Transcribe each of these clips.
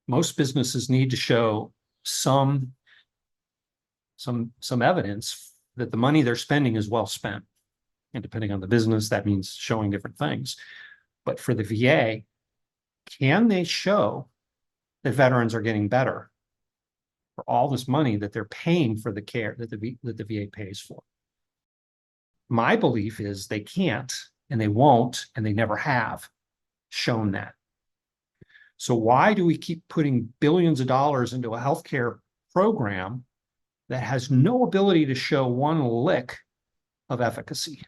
most businesses need to show some evidence that the money they're spending is well spent. And depending on the business, that means showing different things. But for the VA, can they show that veterans are getting better for all this money that they're paying for the care that the VA pays for? My belief is they can't, and they won't, and they never have shown that. So why do we keep putting billions of dollars into a healthcare program that has no ability to show one lick of efficacy?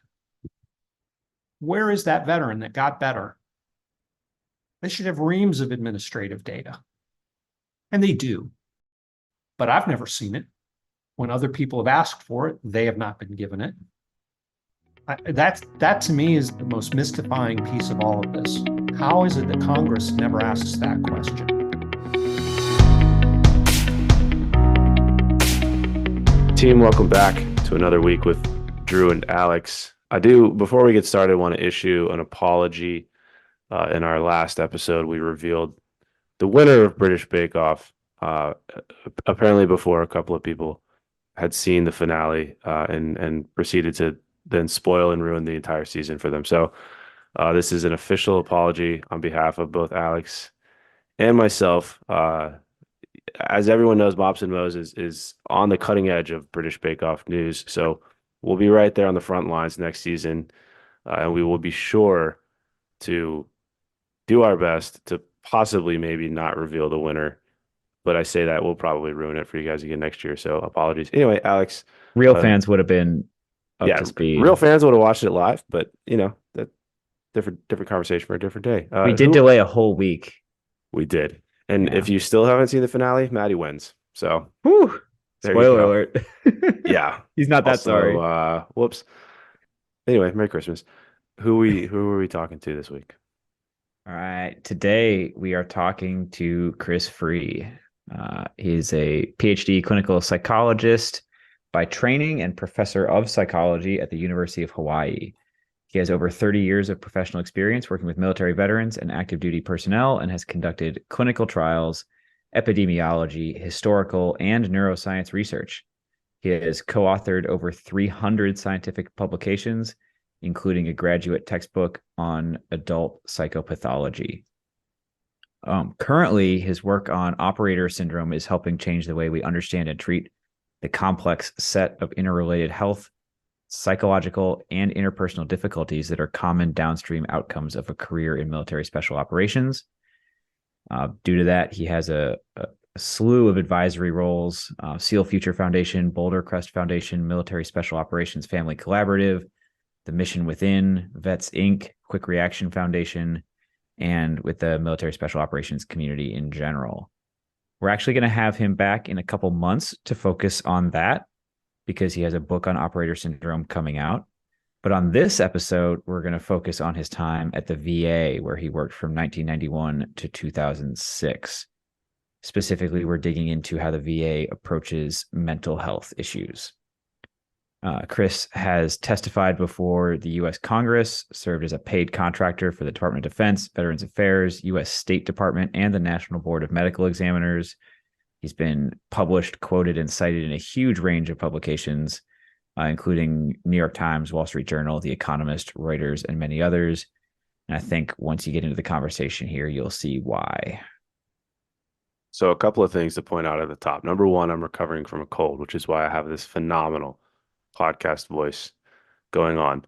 Where is that veteran that got better? They should have reams of administrative data. And they do. But I've never seen it. When other people have asked for it, they have not been given it. That to me is the most mystifying piece of all of this. How is it that Congress never asks that question? Team, welcome back to another week with Drew and Alex. Before we get started, want to issue an apology. In our last episode, we revealed the winner of British Bake Off, apparently before a couple of people had seen the finale and proceeded to then spoil and ruin the entire season for them. So this is an official apology on behalf of both Alex and myself. As everyone knows, Mops and Mo's is on the cutting edge of British Bake Off news. So we'll be right there on the front lines next season, and we will be sure to do our best to possibly maybe not reveal the winner. But I say that we'll probably ruin it for you guys again next year. So apologies. Anyway, Alex. Real fans would have been up to speed. Real fans would have watched it live, but that different conversation for a different day. We did delay a whole week. We did. And if you still haven't seen the finale, Maddie wins. So spoiler alert. Yeah. He's not that sorry. Whoops. Anyway, Merry Christmas. Who are we talking to this week? All right. Today we are talking to Chris Frueh. He's a PhD clinical psychologist by training and professor of psychology at the University of Hawaii. He has over 30 years of professional experience working with military veterans and active duty personnel and has conducted clinical trials, epidemiology, historical, and neuroscience research. He has co-authored over 300 scientific publications, including a graduate textbook on adult psychopathology. Currently, his work on operator syndrome is helping change the way we understand and treat the complex set of interrelated health, psychological, and interpersonal difficulties that are common downstream outcomes of a career in military special operations. Due to that, he has a slew of advisory roles: SEAL Future Foundation, Boulder Crest Foundation, Military Special Operations Family Collaborative, the Mission Within, Vets Inc., Quick Reaction Foundation, and with the military special operations community in general. We're actually going to have him back in a couple months to focus on that because he has a book on operator syndrome coming out. But on this episode, we're going to focus on his time at the VA, where he worked from 1991 to 2006. Specifically, we're digging into how the VA approaches mental health issues. Chris has testified before the U.S. Congress, served as a paid contractor for the Department of Defense, Veterans Affairs, U.S. State Department, and the National Board of Medical Examiners. He's been published, quoted, and cited in a huge range of publications, including New York Times, Wall Street Journal, The Economist, Reuters, and many others. And I think once you get into the conversation here, you'll see why. So a couple of things to point out at the top. Number one, I'm recovering from a cold, which is why I have this phenomenal podcast voice going on.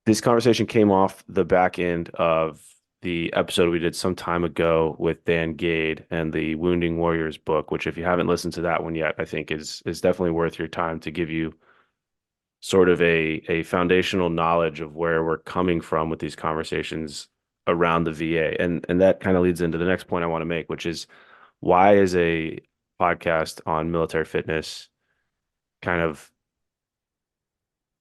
This conversation came off the back end of the episode we did some time ago with Dan Gade and the Wounding Warriors book, which if you haven't listened to that one yet, I think is definitely worth your time to give you sort of a foundational knowledge of where we're coming from with these conversations around the VA. And that kind of leads into the next point I want to make, which is why is a podcast on military fitness kind of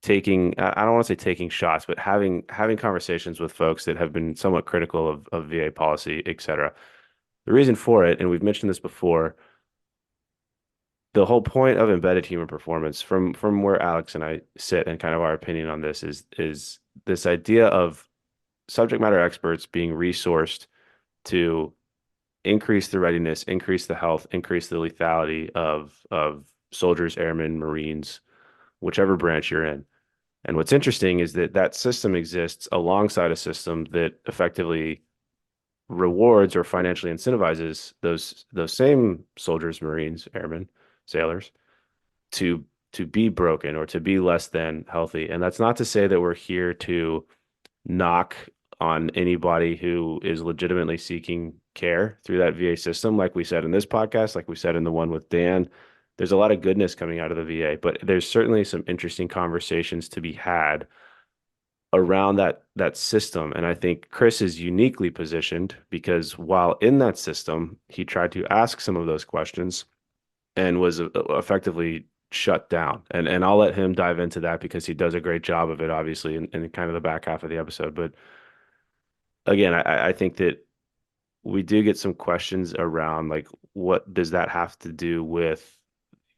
taking, I don't want to say taking shots, but having conversations with folks that have been somewhat critical of VA policy, et cetera. The reason for it, and we've mentioned this before, the whole point of embedded human performance from where Alex and I sit and kind of our opinion on this is this idea of subject matter experts being resourced to increase the readiness, increase the health, increase the lethality of soldiers, airmen, Marines, whichever branch you're in. And what's interesting is that that system exists alongside a system that effectively rewards or financially incentivizes those same soldiers, Marines, airmen, sailors to be broken or to be less than healthy. And that's not to say that we're here to knock on anybody who is legitimately seeking care through that VA system. Like we said in this podcast, like we said in the one with Dan, there's a lot of goodness coming out of the VA, but there's certainly some interesting conversations to be had around that system. And I think Chris is uniquely positioned because while in that system, he tried to ask some of those questions and was effectively shut down. And I'll let him dive into that because he does a great job of it, obviously, in kind of the back half of the episode. But again, I think that we do get some questions around like, what does that have to do with,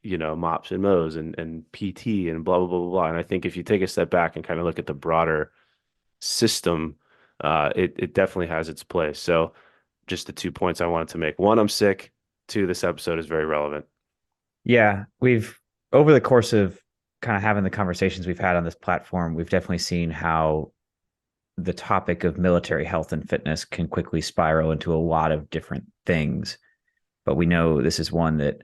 MOPS and MOs and PT and blah, blah, blah, blah, blah. And I think if you take a step back and kind of look at the broader system, it definitely has its place. So just the 2 points I wanted to make. One, I'm sick. Two, this episode is very relevant. Yeah, we've over the course of kind of having the conversations we've had on this platform, we've definitely seen how the topic of military health and fitness can quickly spiral into a lot of different things. But we know this is one that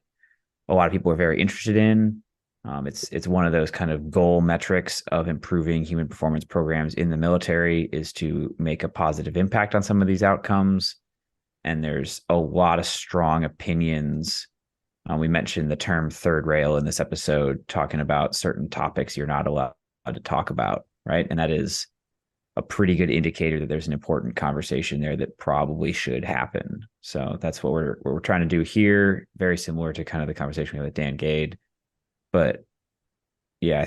a lot of people are very interested in. It's one of those kind of goal metrics of improving human performance programs in the military is to make a positive impact on some of these outcomes. And there's a lot of strong opinions. We mentioned the term third rail in this episode, talking about certain topics you're not allowed to talk about, right? And that is a pretty good indicator that there's an important conversation there that probably should happen. So that's what we're trying to do here. Very similar to kind of the conversation we had with Dan Gade. But yeah,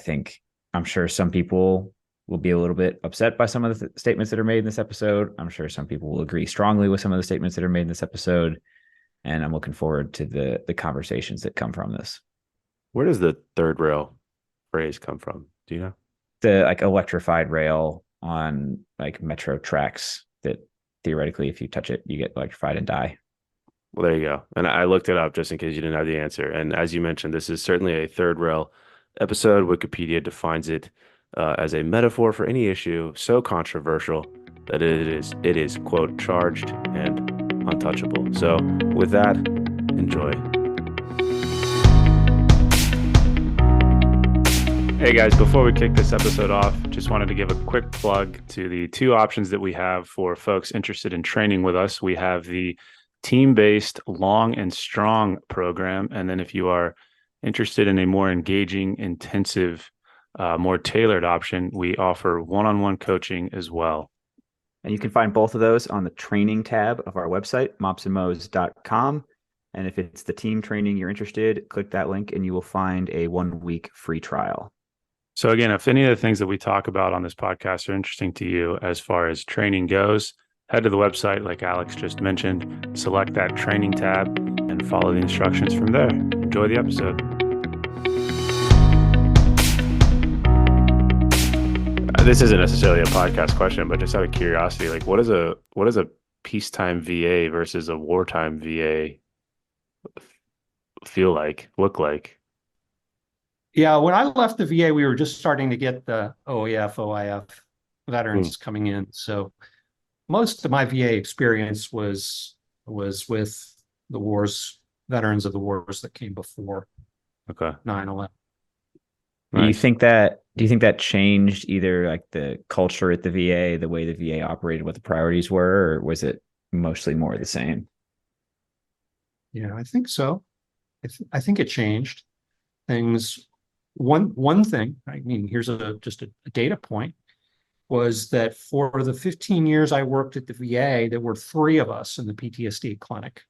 I'm sure some people will be a little bit upset by some of the statements that are made in this episode. I'm sure some people will agree strongly with some of the statements that are made in this episode. And I'm looking forward to the conversations that come from this. Where does the third rail phrase come from? Do you know? The like electrified rail on like metro tracks that theoretically, if you touch it, you get electrified and die. Well, there you go. And I looked it up just in case you didn't have the answer. And as you mentioned, this is certainly a third rail episode. Wikipedia defines it as a metaphor for any issue so controversial that it is quote charged and untouchable. So with that, enjoy. Hey guys, before we kick this episode off, just wanted to give a quick plug to the two options that we have for folks interested in training with us. We have the team-based long and strong program. And then if you are interested in a more engaging, intensive, more tailored option, we offer one-on-one coaching as well. And you can find both of those on the training tab of our website, mopsandmos.com. And if it's the team training you're interested, click that link and you will find a 1-week free trial. So again, if any of the things that we talk about on this podcast are interesting to you as far as training goes, head to the website like Alex just mentioned, select that training tab and follow the instructions from there. Enjoy the episode. This isn't necessarily a podcast question, but just out of curiosity, like what is a peacetime VA versus a wartime VA feel like, look like? Yeah, when I left the VA, we were just starting to get the OEF, OIF veterans coming in. So most of my VA experience was with the wars, veterans of the wars that came before 9/11. Nice. Do you think that changed either like the culture at the VA, the way the VA operated, what the priorities were, or was it mostly more the same? Yeah, I think so. I think it changed things. One thing, I mean, here's just a data point, was that for the 15 years I worked at the VA, there were 3 of us in the PTSD clinic.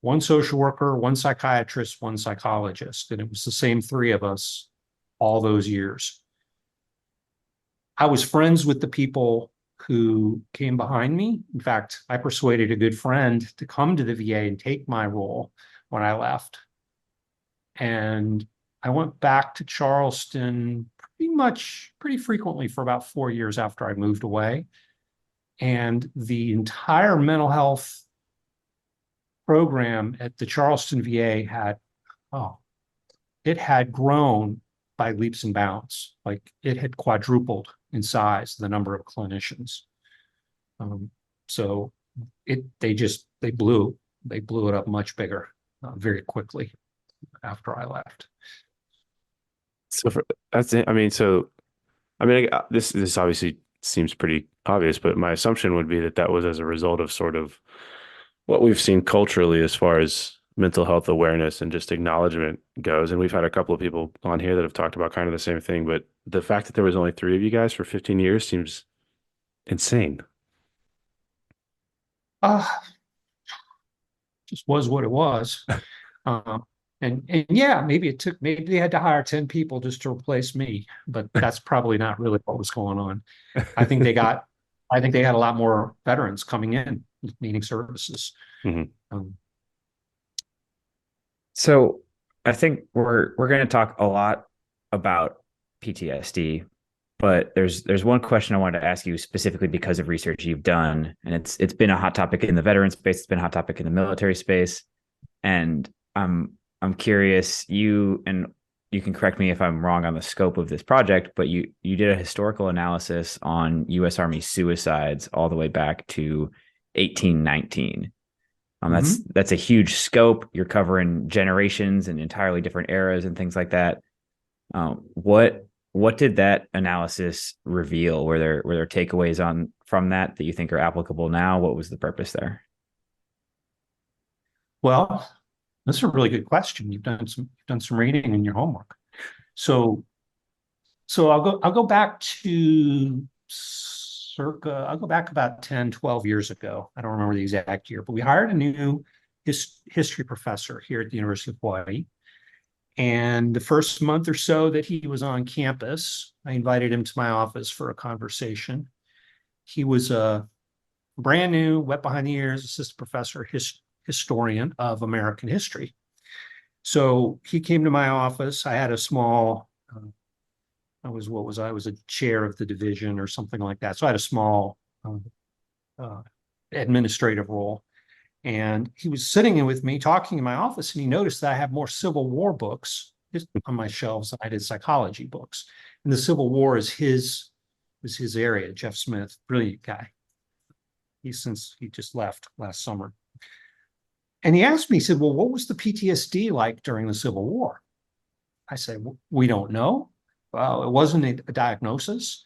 1 social worker, 1 psychiatrist, 1 psychologist, and it was the same 3 of us all those years. I was friends with the people who came behind me. In fact, I persuaded a good friend to come to the VA and take my role when I left. And I went back to Charleston pretty frequently for about 4 years after I moved away. And the entire mental health program at the Charleston VA it had grown by leaps and bounds. Like it had quadrupled in size, the number of clinicians. So they blew it up much bigger very quickly after I left. So this obviously seems pretty obvious, but my assumption would be that was as a result of sort of what we've seen culturally as far as mental health awareness and just acknowledgement goes. And we've had a couple of people on here that have talked about kind of the same thing, but the fact that there was only 3 of you guys for 15 years seems insane. Just was what it was. And yeah, maybe they had to hire 10 people just to replace me, but that's probably not really what was going on. I think they had a lot more veterans coming in needing services. Mm-hmm. So I think we're going to talk a lot about PTSD, but there's one question I wanted to ask you specifically because of research you've done, and it's been a hot topic in the veteran space, it's been a hot topic in the military space, and I'm curious, you can correct me if I'm wrong on the scope of this project, but you did a historical analysis on U.S. Army suicides all the way back to 1819. That's a huge scope. You're covering generations and entirely different eras and things like that. What did that analysis reveal? Were there takeaways from that you think are applicable now? What was the purpose there? Well, that's a really good question. You've done some reading in your homework. So I'll go back to about 10, 12 years ago. I don't remember the exact year, but we hired a new history professor here at the University of Hawaii. And the first month or so that he was on campus, I invited him to my office for a conversation. He was a brand new, wet behind the ears, assistant professor, historian of American history. So he came to my office. I had a small, I was a chair of the division or something like that. So I had a small administrative role. And he was sitting in with me talking in my office, and he noticed that I have more Civil War books on my shelves than I did psychology books. And the Civil War is his area. Jeff Smith, brilliant guy. He just left last summer. And he asked me, he said, well, what was the PTSD like during the Civil War? I said, we don't know. It wasn't a diagnosis.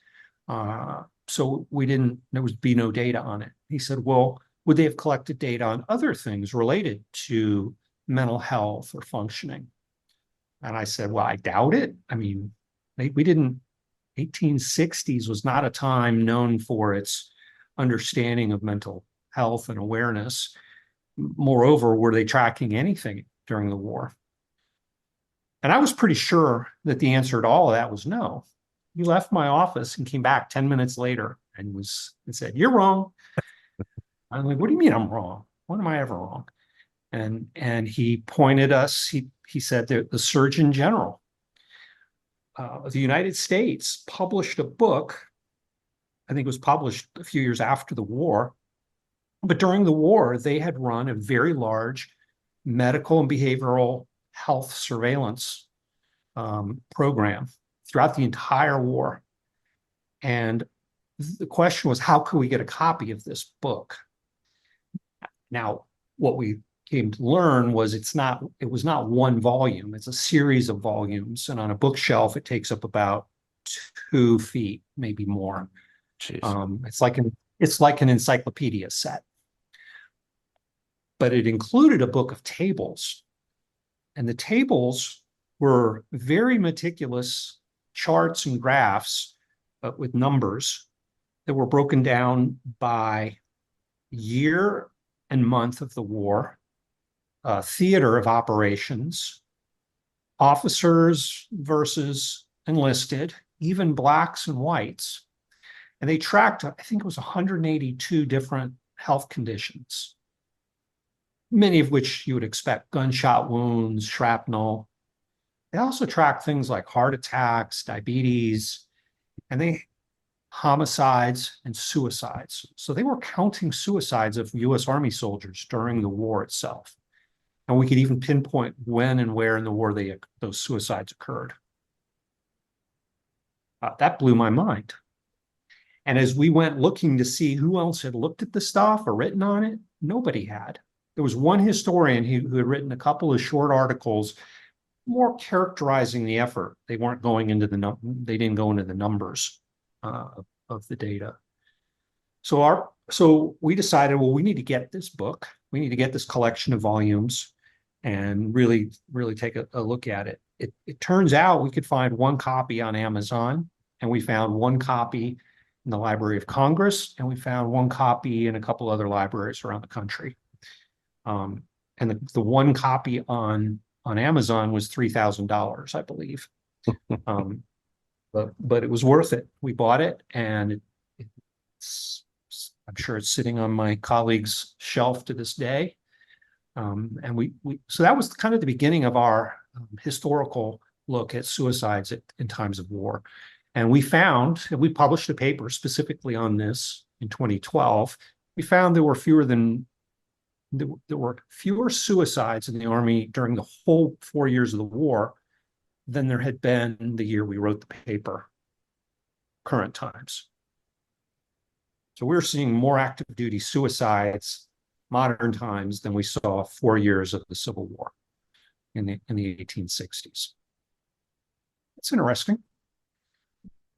So there would be no data on it. He said, well, would they have collected data on other things related to mental health or functioning? And I said, well, I doubt it. I mean, 1860s was not a time known for its understanding of mental health and awareness. Moreover, were they tracking anything during the war? And I was pretty sure that the answer to all of that was no. He left my office and came back 10 minutes later and said, you're wrong. I'm like, what do you mean I'm wrong? When am I ever wrong? And he pointed us, he said that the Surgeon General of the United States published a book. I think it was published a few years after the war. But during the war, they had run a very large medical and behavioral health surveillance program throughout the entire war. And the question was, how could we get a copy of this book? Now, what we came to learn was it was not one volume, it's a series of volumes. And on a bookshelf, it takes up about 2 feet, maybe more. It's like an encyclopedia set. But it included a book of tables. And the tables were very meticulous charts and graphs, but with numbers that were broken down by year and month of the war, theater of operations, officers versus enlisted, even blacks and whites. And they tracked, I think it was 182 different health conditions, many of which you would expect: gunshot wounds, shrapnel. They also tracked things like heart attacks, diabetes, and homicides, and suicides. So they were counting suicides of US Army soldiers during the war itself. And we could even pinpoint when and where in the war those suicides occurred. That blew my mind. And as we went looking to see who else had looked at the stuff or written on it, nobody had. There was one historian who had written a couple of short articles more characterizing the effort. They weren't going into they didn't go into the numbers of the data. So we decided, well, we need to get this book. We need to get this collection of volumes and really take a look at it. It turns out we could find one copy on Amazon, and we found one copy in the Library of Congress, and we found one copy in a couple other libraries around the country. And the one copy on Amazon was $3,000, I believe. But it was worth it. We bought it, and I'm sure it's sitting on my colleague's shelf to this day. And so that was kind of the beginning of our historical look at suicides in times of war. And we published a paper specifically on this in 2012. We found there were fewer suicides in the Army during the whole 4 years of the war than there had been the year we wrote the paper, current times. So we're seeing more active duty suicides modern times than we saw 4 years of the Civil War in the 1860s. It's interesting.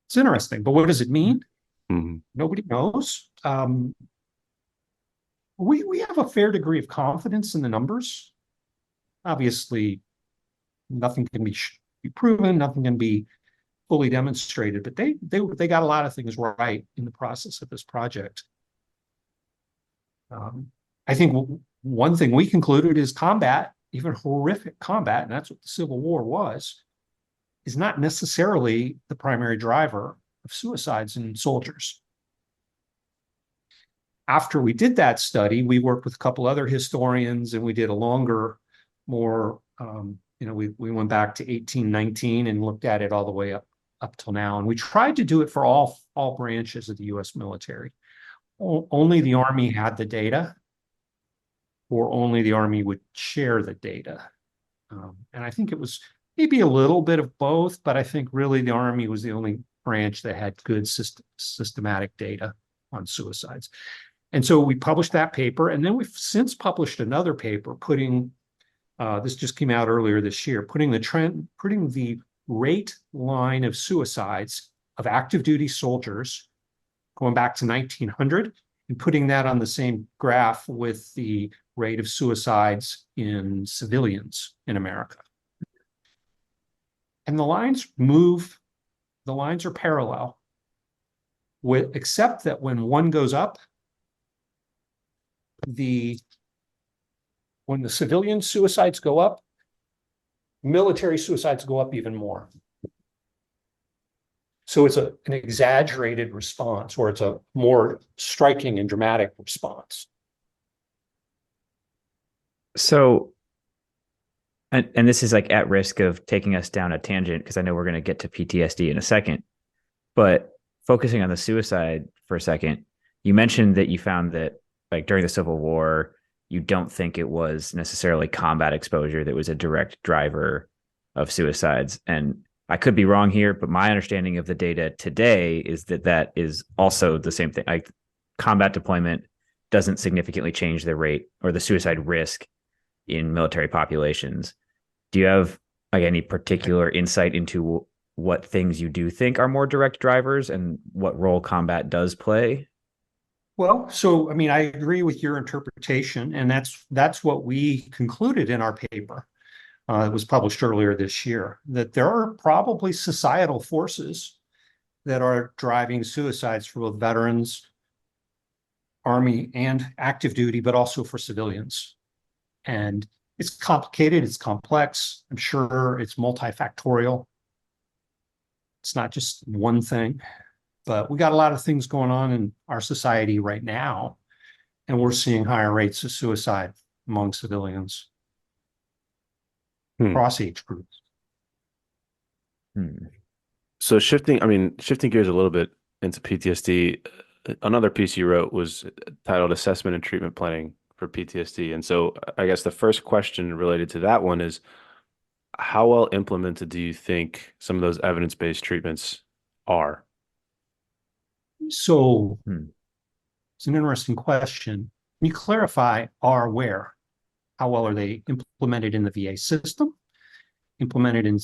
It's interesting, but what does it mean? Mm-hmm. Nobody knows. We have a fair degree of confidence in the numbers. Obviously, nothing can be proven, nothing can be fully demonstrated, but they got a lot of things right in the process of this project. I think one thing we concluded is combat, even horrific combat, and that's what the Civil War was, is not necessarily the primary driver of suicides in soldiers. After we did that study, we worked with a couple other historians, and we did a longer, more, we went back to 1819 and looked at it all the way up till now. And we tried to do it for all branches of the US military. Only the Army had the data, or only the Army would share the data. And I think it was maybe a little bit of both, but I think really the Army was the only branch that had good systematic data on suicides. And so we published that paper, and then we've since published another paper putting, this just came out earlier this year, putting the rate line of suicides of active duty soldiers going back to 1900 and putting that on the same graph with the rate of suicides in civilians in America. And the lines are parallel, except that when one goes up, when the civilian suicides go up, military suicides go up even more. So it's an exaggerated response, or it's a more striking and dramatic response. So, and this is like at risk of taking us down a tangent, because I know we're going to get to PTSD in a second, but focusing on the suicide for a second, you mentioned that you found that like during the Civil War, you don't think it was necessarily combat exposure that was a direct driver of suicides. And I could be wrong here, but my understanding of the data today is that is also the same thing. Like combat deployment doesn't significantly change the rate or the suicide risk in military populations. Do you have like any particular insight into what things you do think are more direct drivers and what role combat does play? Well, so, I mean, I agree with your interpretation, and that's what we concluded in our paper. It was published earlier this year, that there are probably societal forces that are driving suicides for both veterans, Army, and active duty, but also for civilians. And it's complicated, it's complex. I'm sure it's multifactorial. It's not just one thing. But we got a lot of things going on in our society right now, and we're seeing higher rates of suicide among civilians across age groups. So shifting gears a little bit into PTSD, another piece you wrote was titled Assessment and Treatment Planning for PTSD. And so I guess the first question related to that one is, how well implemented do you think some of those evidence-based treatments are? So it's an interesting question. Can you clarify are where? How well are they implemented in the VA system? Implemented in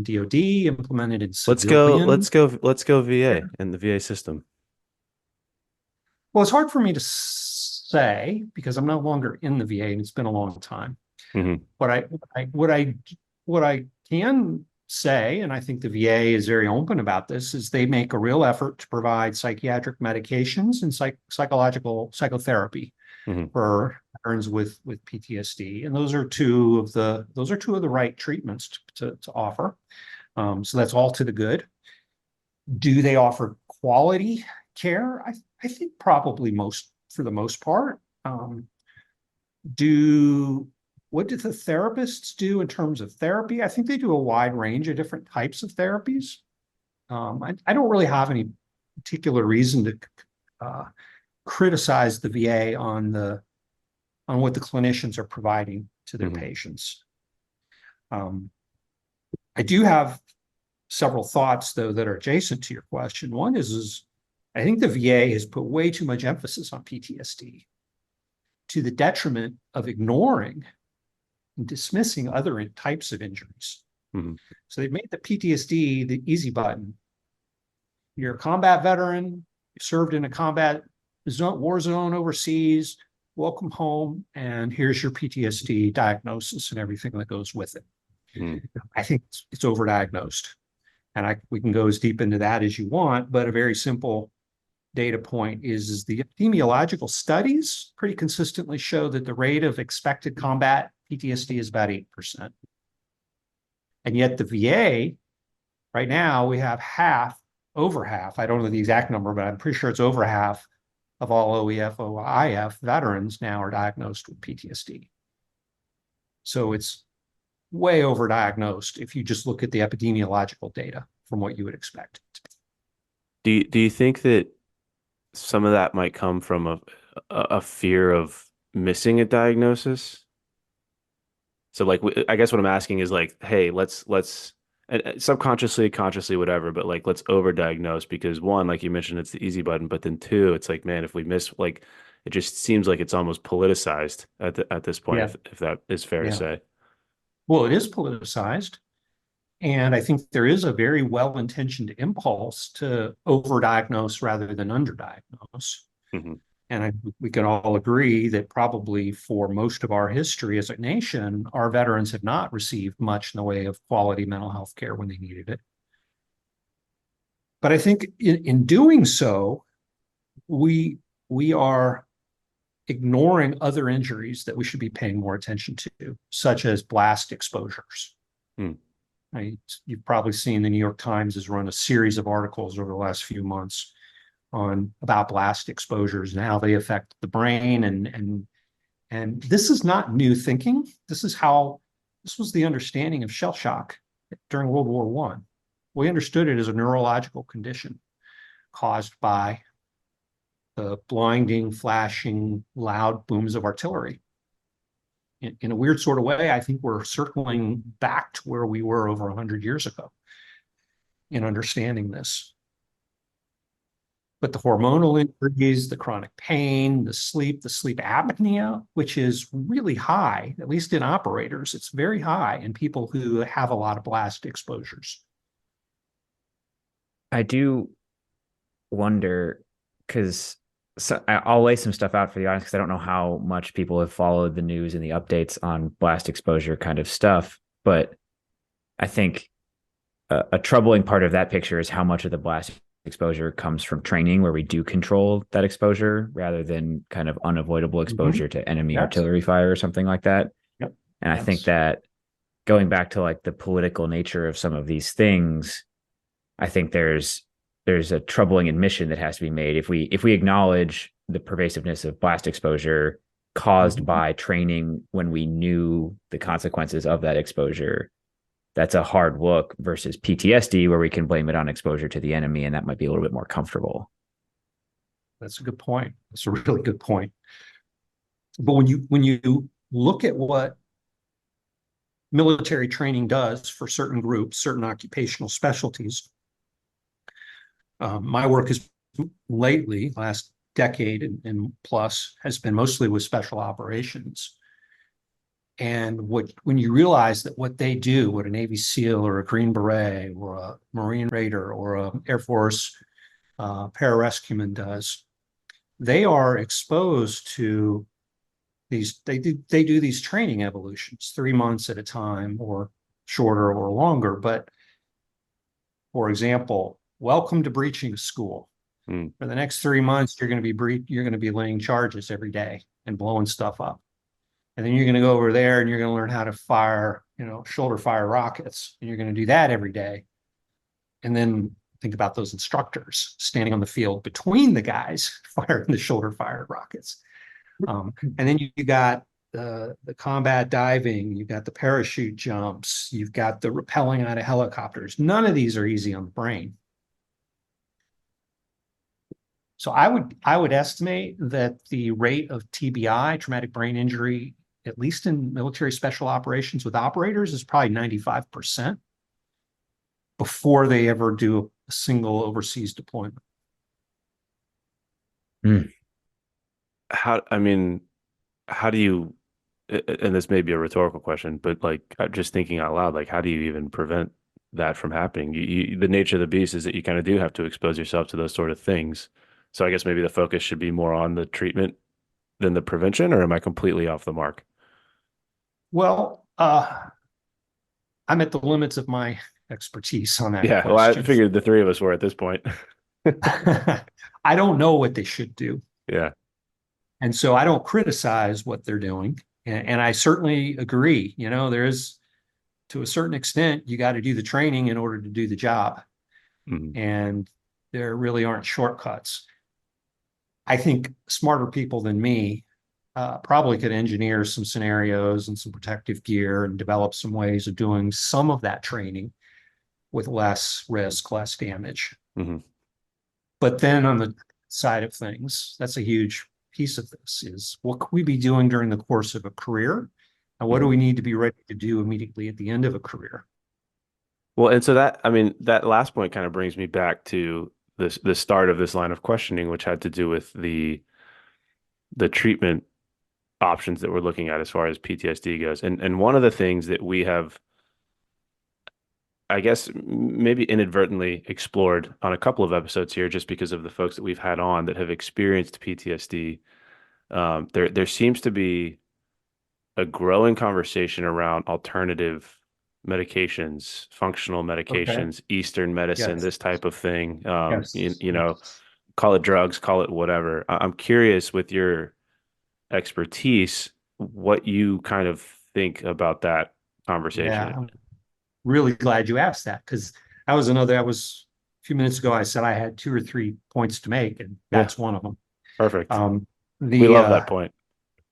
DOD? Implemented in civilian? Let's go VA and the VA system. Well, it's hard for me to say because I'm no longer in the VA and it's been a long time. Mm-hmm. What I can say, and I think the VA is very open about this, is they make a real effort to provide psychiatric medications and psychological psychotherapy for veterans with PTSD, and those are two of the right treatments to offer. So that's all to the good. Do they offer quality care? I think probably for the most part. What do the therapists do in terms of therapy? I think they do a wide range of different types of therapies. I don't really have any particular reason to criticize the VA on what the clinicians are providing to their patients. I do have several thoughts, though, that are adjacent to your question. One is I think the VA has put way too much emphasis on PTSD to the detriment of ignoring and dismissing other types of injuries. So they've made the PTSD the easy button. You're a combat veteran, you served in a combat war zone overseas, welcome home, and here's your PTSD diagnosis and everything that goes with it. I think it's overdiagnosed. And we can go as deep into that as you want, but a very simple data point is the epidemiological studies pretty consistently show that the rate of expected combat PTSD is about 8%. And yet the VA, right now, we have over half, I don't know the exact number, but I'm pretty sure it's over half of all OEF, OIF veterans now are diagnosed with PTSD. So it's way overdiagnosed if you just look at the epidemiological data from what you would expect. Do you think that some of that might come from a fear of missing a diagnosis? So like, I guess what I'm asking is like, hey, let's subconsciously, consciously, whatever, but like, let's overdiagnose because one, like you mentioned, it's the easy button, but then two, it's like, man, if we miss, like, it just seems like it's almost politicized at this point, if that is fair to say. Well, it is politicized. And I think there is a very well-intentioned impulse to overdiagnose rather than underdiagnose. And we can all agree that probably for most of our history as a nation, our veterans have not received much in the way of quality mental health care when they needed it. But I think in doing so, we are ignoring other injuries that we should be paying more attention to, such as blast exposures. You've probably seen the New York Times has run a series of articles over the last few months about blast exposures and how they affect the brain. And this is not new thinking. This was the understanding of shell shock during World War I. We understood it as a neurological condition caused by the blinding, flashing, loud booms of artillery. In a weird sort of way, I think we're circling back to where we were over 100 years ago in understanding this. But the hormonal injuries, the chronic pain, the sleep apnea, which is really high, at least in operators, it's very high in people who have a lot of blast exposures. I do wonder, because I'll lay some stuff out for the audience because I don't know how much people have followed the news and the updates on blast exposure kind of stuff. But I think a troubling part of that picture is how much of the blast exposure comes from training where we do control that exposure rather than kind of unavoidable exposure to enemy artillery fire or something like that. And I think that going back to like the political nature of some of these things, I think there's a troubling admission that has to be made. If we acknowledge the pervasiveness of blast exposure caused by training when we knew the consequences of that exposure, that's a hard look versus PTSD, where we can blame it on exposure to the enemy, and that might be a little bit more comfortable. That's a good point. That's a really good point. But when you look at what military training does for certain groups, certain occupational specialties, my work is lately, last decade and plus, has been mostly with special operations. And when you realize that what they do, what a Navy SEAL or a Green Beret or a Marine Raider or a Air Force pararescueman does, they are exposed to these. They do these training evolutions 3 months at a time, or shorter or longer. But for example, welcome to breaching a school. For the next 3 months, you're going to be laying charges every day and blowing stuff up. And then you're going to go over there and you're going to learn how to fire, shoulder fire rockets. And you're going to do that every day. And then think about those instructors standing on the field between the guys firing the shoulder fire rockets. And then you got the combat diving, you've got the parachute jumps, you've got the rappelling out of helicopters. None of these are easy on the brain. So I would estimate that the rate of TBI, traumatic brain injury, at least in military special operations with operators, is probably 95% before they ever do a single overseas deployment. How do you, and this may be a rhetorical question, but like, I'm just thinking out loud, like, how do you even prevent that from happening? The nature of the beast is that you kind of do have to expose yourself to those sort of things. So I guess maybe the focus should be more on the treatment than the prevention, or am I completely off the mark? Well, I'm at the limits of my expertise on that Yeah, well, I question. figured the three of us were at this point. I don't know what they should do. Yeah. And so I don't criticize what they're doing. And I certainly agree. There is, to a certain extent, you got to do the training in order to do the job. Mhm. And there really aren't shortcuts. I think smarter people than me probably could engineer some scenarios and some protective gear and develop some ways of doing some of that training with less risk, less damage. Mhm. But then on the side of things, that's a huge piece of this, is what could we be doing during the course of a career? And what do we need to be ready to do immediately at the end of a career? Well, and so that last point kind of brings me back to the start of this line of questioning, which had to do with the treatment options that we're looking at as far as PTSD goes. And one of the things that we have, I guess, maybe inadvertently explored on a couple of episodes here, just because of the folks that we've had on that have experienced PTSD, there seems to be a growing conversation around alternative medications, functional medications, Eastern medicine, Yes. this type of thing. Yes. Call it drugs, call it whatever. I'm curious, with your expertise, what you kind of think about that conversation. Yeah, I'm really glad you asked that, because I was a few minutes ago, I said I had 2 or 3 points to make, and that's one of them. Perfect. We love that point.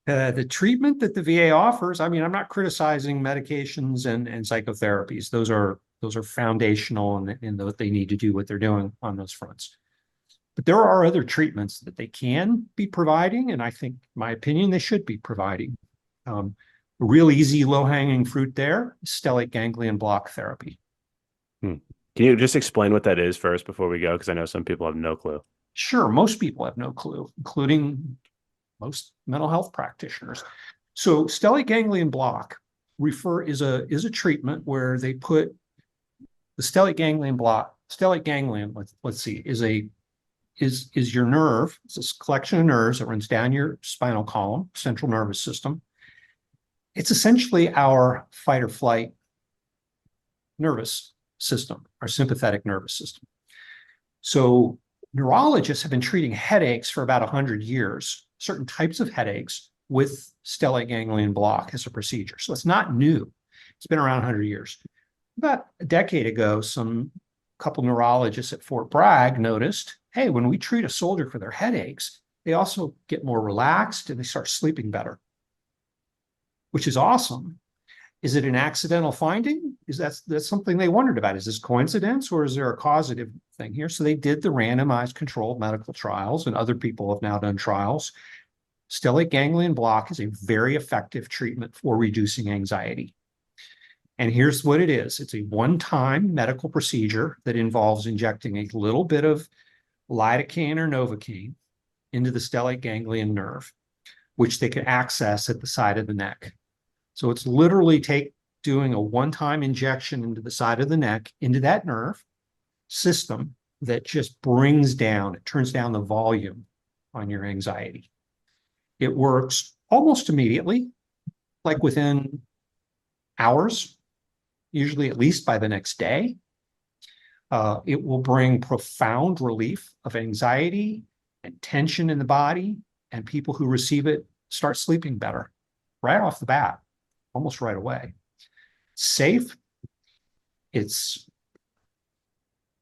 The treatment that the VA offers, I'm not criticizing medications and psychotherapies. Those are foundational, and they need to do what they're doing on those fronts. But there are other treatments that they can be providing, and I think, in my opinion, they should be providing. A real easy, low-hanging fruit there is stellate ganglion block therapy. Can you just explain what that is first before we go? Because I know some people have no clue. Sure, most people have no clue, including most mental health practitioners. So stellate ganglion block is a treatment where they put the stellate ganglion block. Stellate ganglion, let's see, is your nerve. It's this collection of nerves that runs down your spinal column, central nervous system. It's essentially our fight or flight nervous system, our sympathetic nervous system. So neurologists have been treating headaches for about 100 years, certain types of headaches, with stellate ganglion block as a procedure. So it's not new. It's been around 100 years. About a decade ago, couple neurologists at Fort Bragg noticed, hey, when we treat a soldier for their headaches, they also get more relaxed and they start sleeping better, which is awesome. Is it an accidental finding? That's something they wondered about. Is this coincidence or is there a causative thing here? So they did the randomized controlled medical trials, and other people have now done trials. Stellate ganglion block is a very effective treatment for reducing anxiety. And here's what it is. It's a one-time medical procedure that involves injecting a little bit of lidocaine or novocaine into the stellate ganglion nerve, which they can access at the side of the neck. So it's literally doing a one-time injection into the side of the neck, into that nerve system that just it turns down the volume on your anxiety. It works almost immediately, like within hours, usually at least by the next day. It will bring profound relief of anxiety and tension in the body, and people who receive it start sleeping better right off the bat, almost right away. Safe. It's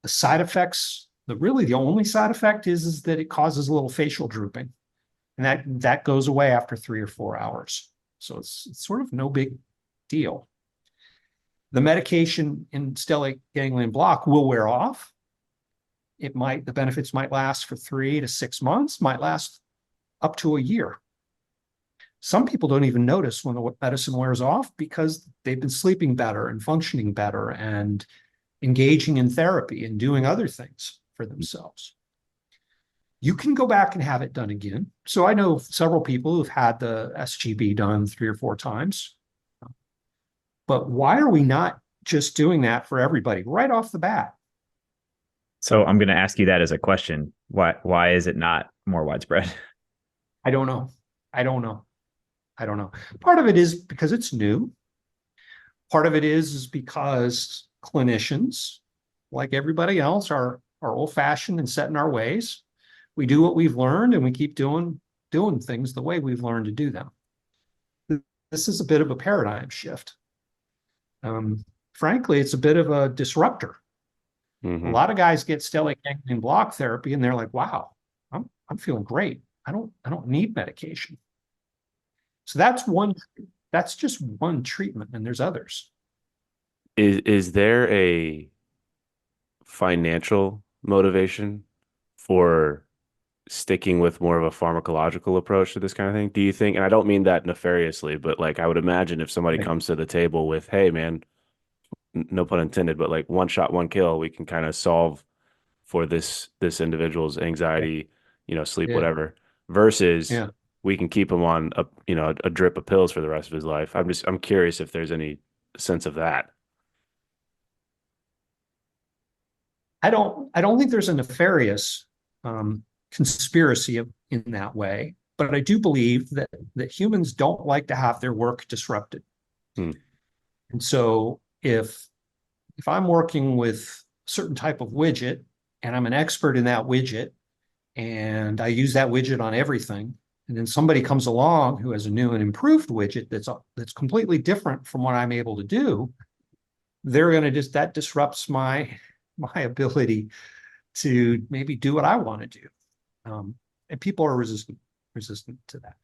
the side effects. The only side effect is that it causes a little facial drooping, and that goes away after 3 or 4 hours. So it's sort of no big deal. The medication in stellate ganglion block will wear off. The benefits might last for 3 to 6 months, might last up to a year. Some people don't even notice when the medicine wears off because they've been sleeping better and functioning better and engaging in therapy and doing other things for themselves. You can go back and have it done again. So I know several people who've had the SGB done 3 or 4 times. But why are we not just doing that for everybody right off the bat? So I'm going to ask you that as a question. Why is it not more widespread? I don't know. Part of it is because it's new. Part of it is because clinicians, like everybody else, are old-fashioned and set in our ways. We do what we've learned, and we keep doing things the way we've learned to do them. This is a bit of a paradigm shift. Frankly, it's a bit of a disruptor. Mm-hmm. A lot of guys get stellate ganglion block therapy, and they're like, "Wow, I'm feeling great. I don't need medication." So that's just one treatment, and there's others. Is there a financial motivation for sticking with more of a pharmacological approach to this kind of thing? Do you think, and I don't mean that nefariously, but like I would imagine if somebody comes to the table with, hey man, no pun intended, but like one shot, one kill, we can kind of solve for this individual's anxiety, sleep, whatever, versus we can keep him on a drip of pills for the rest of his life. I'm curious if there's any sense of that. I don't think there's a nefarious conspiracy in that way, but I do believe that humans don't like to have their work disrupted. And so if I'm working with a certain type of widget and I'm an expert in that widget and I use that widget on everything, and then somebody comes along who has a new and improved widget that's completely different from what I'm able to do, they're going to that disrupts my ability to maybe do what I want to do. And people are resistant to that.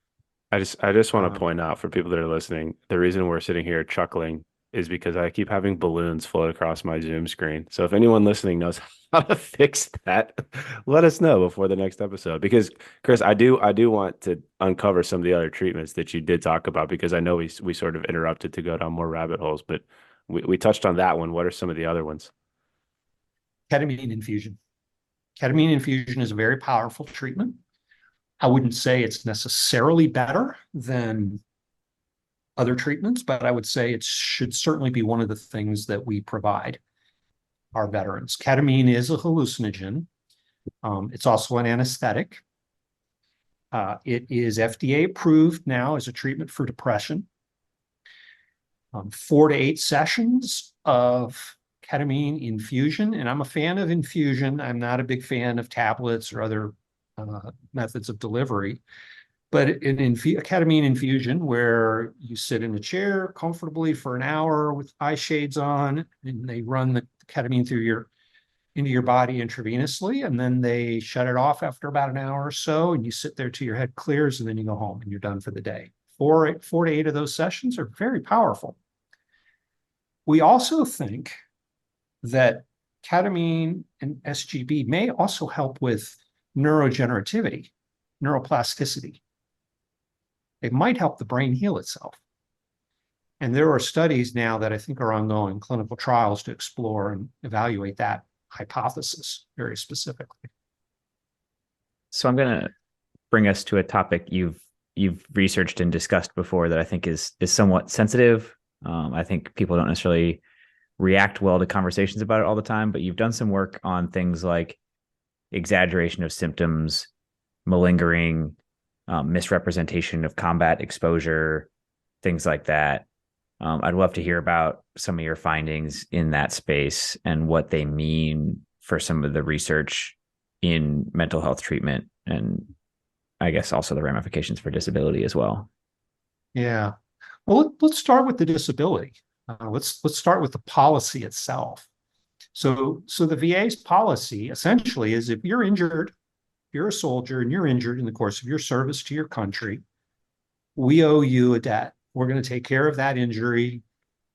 I just want to point out for people that are listening, the reason we're sitting here chuckling is because I keep having balloons float across my Zoom screen. So if anyone listening knows how to fix that, let us know before the next episode. Because Chris, I do want to uncover some of the other treatments that you did talk about, because I know we sort of interrupted to go down more rabbit holes, but we touched on that one. What are some of the other ones? Ketamine infusion. Ketamine infusion is a very powerful treatment. I wouldn't say it's necessarily better than other treatments, but I would say it should certainly be one of the things that we provide our veterans. Ketamine is a hallucinogen. It's also an anesthetic. It is FDA approved now as a treatment for depression. 4 to 8 sessions of ketamine infusion, and I'm a fan of infusion. I'm not a big fan of tablets or other methods of delivery, but a ketamine infusion where you sit in a chair comfortably for an hour with eye shades on, and they run the ketamine into your body intravenously, and then they shut it off after about an hour or so, and you sit there till your head clears, and then you go home and you're done for the day. 4 to 8 of those sessions are very powerful. We also think that ketamine and SGB may also help with neurogenerativity, neuroplasticity. It might help the brain heal itself. And there are studies now that I think are ongoing, clinical trials to explore and evaluate that hypothesis very specifically. So I'm going to bring us to a topic you've researched and discussed before that I think is somewhat sensitive. I think people don't necessarily react well to conversations about it all the time, but you've done some work on things like exaggeration of symptoms, malingering, misrepresentation of combat exposure, things like that. I'd love to hear about some of your findings in that space and what they mean for some of the research in mental health treatment, and I guess also the ramifications for disability as well. Yeah. Well, let's start with the disability. Let's start with the policy itself. So the VA's policy essentially is if you're injured, you're a soldier and you're injured in the course of your service to your country, we owe you a debt. We're going to take care of that injury.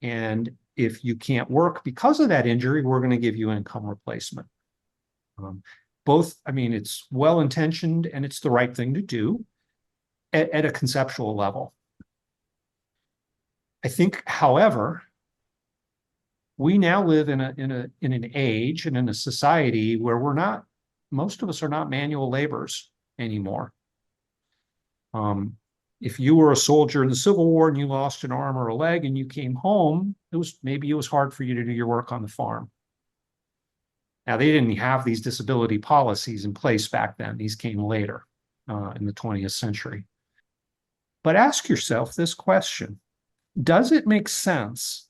And if you can't work because of that injury, we're going to give you income replacement. It's well-intentioned and it's the right thing to do at a conceptual level. I think, however, we now live in an age and in a society where most of us are not manual laborers anymore. If you were a soldier in the Civil War and you lost an arm or a leg and you came home, it was hard for you to do your work on the farm. Now, they didn't have these disability policies in place back then. These came later in the 20th century. But ask yourself this question: does it make sense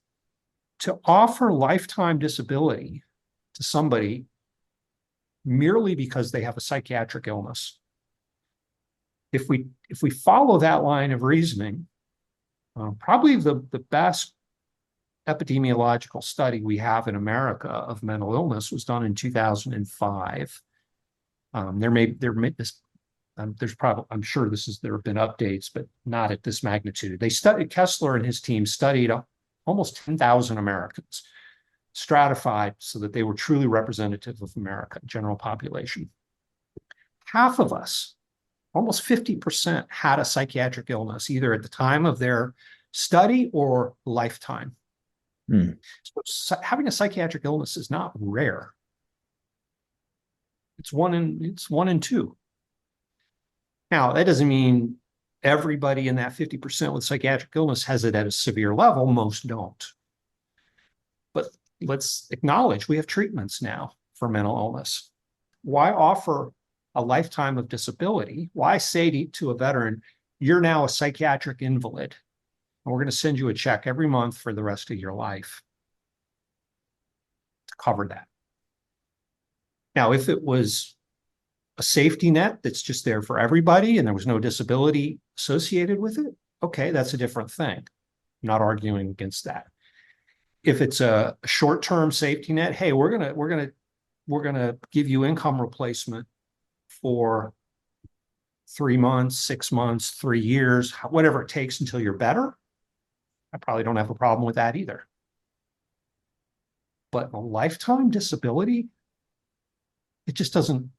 to offer lifetime disability to somebody merely because they have a psychiatric illness? If we follow that line of reasoning, probably the best epidemiological study we have in America of mental illness was done in 2005. I'm sure there have been updates, but not at this magnitude. Kessler and his team studied almost 10,000 Americans, stratified so that they were truly representative of America, general population. Half of us, almost 50%, had a psychiatric illness, either at the time of their study or lifetime. So having a psychiatric illness is not rare. It's one in two. Now, that doesn't mean everybody in that 50% with psychiatric illness has it at a severe level. Most don't. But let's acknowledge we have treatments now for mental illness. Why offer a lifetime of disability? Why say to a veteran, you're now a psychiatric invalid, and we're going to send you a check every month for the rest of your life to cover that? Now, if it was a safety net that's just there for everybody and there was no disability associated with it, okay, that's a different thing. I'm not arguing against that. If it's a short-term safety net, hey, we're gonna give you income replacement for 3 months, 6 months, 3 years, whatever it takes until you're better, I probably don't have a problem with that either. But a lifetime disability, it just doesn't